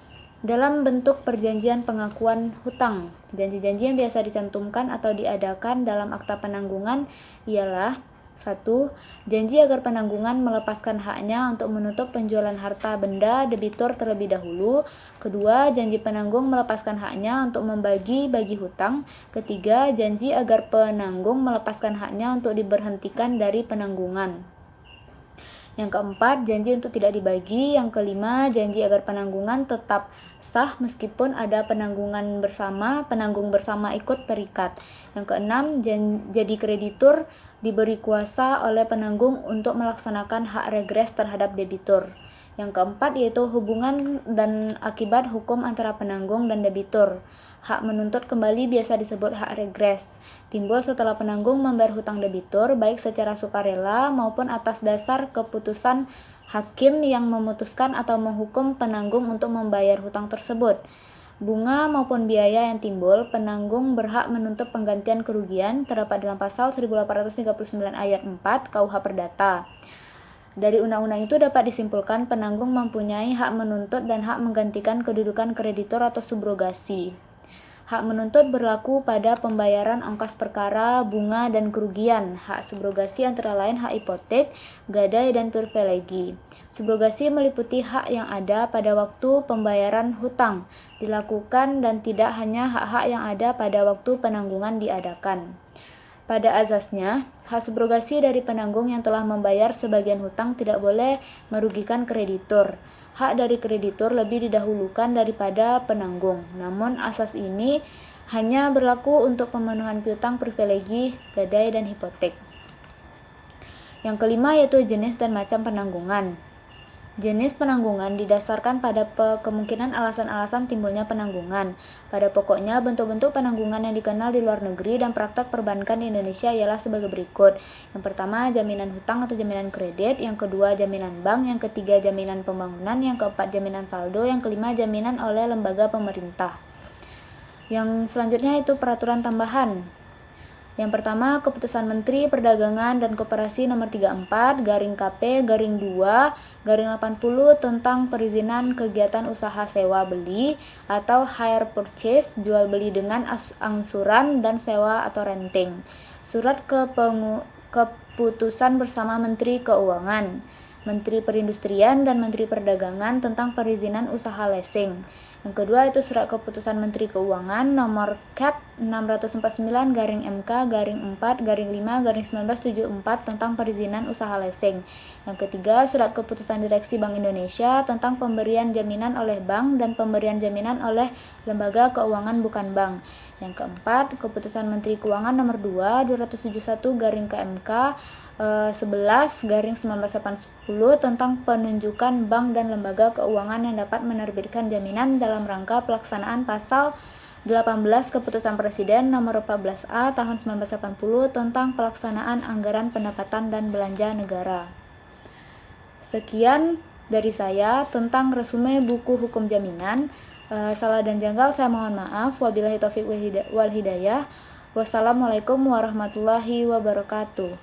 dalam bentuk perjanjian pengakuan hutang. Janji-janji yang biasa dicantumkan atau diadakan dalam akta penanggungan ialah 1. Janji agar penanggungan melepaskan haknya untuk menutup penjualan harta benda debitur terlebih dahulu. 2. Janji penanggung melepaskan haknya untuk membagi-bagi hutang. 3. Janji agar penanggung melepaskan haknya untuk diberhentikan dari penanggungan. Yang keempat, janji untuk tidak dibagi. Yang kelima, janji agar penanggungan tetap sah meskipun ada penanggung bersama ikut terikat. Yang keenam, jadi kreditur diberi kuasa oleh penanggung untuk melaksanakan hak regres terhadap debitur. Yang keempat yaitu hubungan dan akibat hukum antara penanggung dan debitur. Hak menuntut kembali biasa disebut hak regres. Timbul setelah penanggung membayar hutang debitur baik secara sukarela maupun atas dasar keputusan hakim yang memutuskan atau menghukum penanggung untuk membayar hutang tersebut. Bunga maupun biaya yang timbul, penanggung berhak menuntut penggantian kerugian terdapat dalam pasal 1839 ayat 4 KUH Perdata. Dari undang-undang itu dapat disimpulkan penanggung mempunyai hak menuntut dan hak menggantikan kedudukan kreditur atau subrogasi. Hak menuntut berlaku pada pembayaran ongkos perkara, bunga, dan kerugian. Hak subrogasi antara lain hak hipotek, gadai, dan privilegi. Subrogasi meliputi hak yang ada pada waktu pembayaran hutang dilakukan dan tidak hanya hak-hak yang ada pada waktu penanggungan diadakan. Pada asasnya, hak subrogasi dari penanggung yang telah membayar sebagian hutang tidak boleh merugikan kreditur. Hak dari kreditur lebih didahulukan daripada penanggung. Namun asas ini hanya berlaku untuk pemenuhan piutang, privilegi, gadai, dan hipotek. Yang kelima yaitu jenis dan macam penanggungan. Jenis penanggungan didasarkan pada kemungkinan alasan-alasan timbulnya penanggungan. Pada pokoknya, bentuk-bentuk penanggungan yang dikenal di luar negeri dan praktek perbankan di Indonesia ialah sebagai berikut. Yang pertama, jaminan hutang atau jaminan kredit. Yang kedua, jaminan bank. Yang ketiga, jaminan pembangunan. Yang keempat, jaminan saldo. Yang kelima, jaminan oleh lembaga pemerintah. Yang selanjutnya itu peraturan tambahan. Yang pertama, Keputusan Menteri Perdagangan dan Koperasi Nomor 34 /KP/2/80 tentang perizinan kegiatan usaha sewa beli atau hire purchase, jual beli dengan angsuran dan sewa atau renting. Surat Keputusan Bersama Menteri Keuangan. Menteri Perindustrian dan Menteri Perdagangan tentang perizinan usaha leasing. Yang kedua itu Surat Keputusan Menteri Keuangan nomor Cap 649-4-4-5-1974 tentang perizinan usaha leasing. Yang ketiga, Surat Keputusan Direksi Bank Indonesia tentang pemberian jaminan oleh bank dan pemberian jaminan oleh lembaga keuangan bukan bank. Yang keempat, Keputusan Menteri Keuangan nomor 2/271/KMK 11/1980 tentang penunjukan bank dan lembaga keuangan yang dapat menerbitkan jaminan dalam rangka pelaksanaan pasal 18 Keputusan Presiden nomor 14A tahun 1980 tentang pelaksanaan anggaran pendapatan dan belanja negara. Sekian dari saya tentang resume buku hukum jaminan. Salah dan janggal saya mohon maaf. Wabillahi taufiq wal hidayah. Wassalamualaikum warahmatullahi wabarakatuh.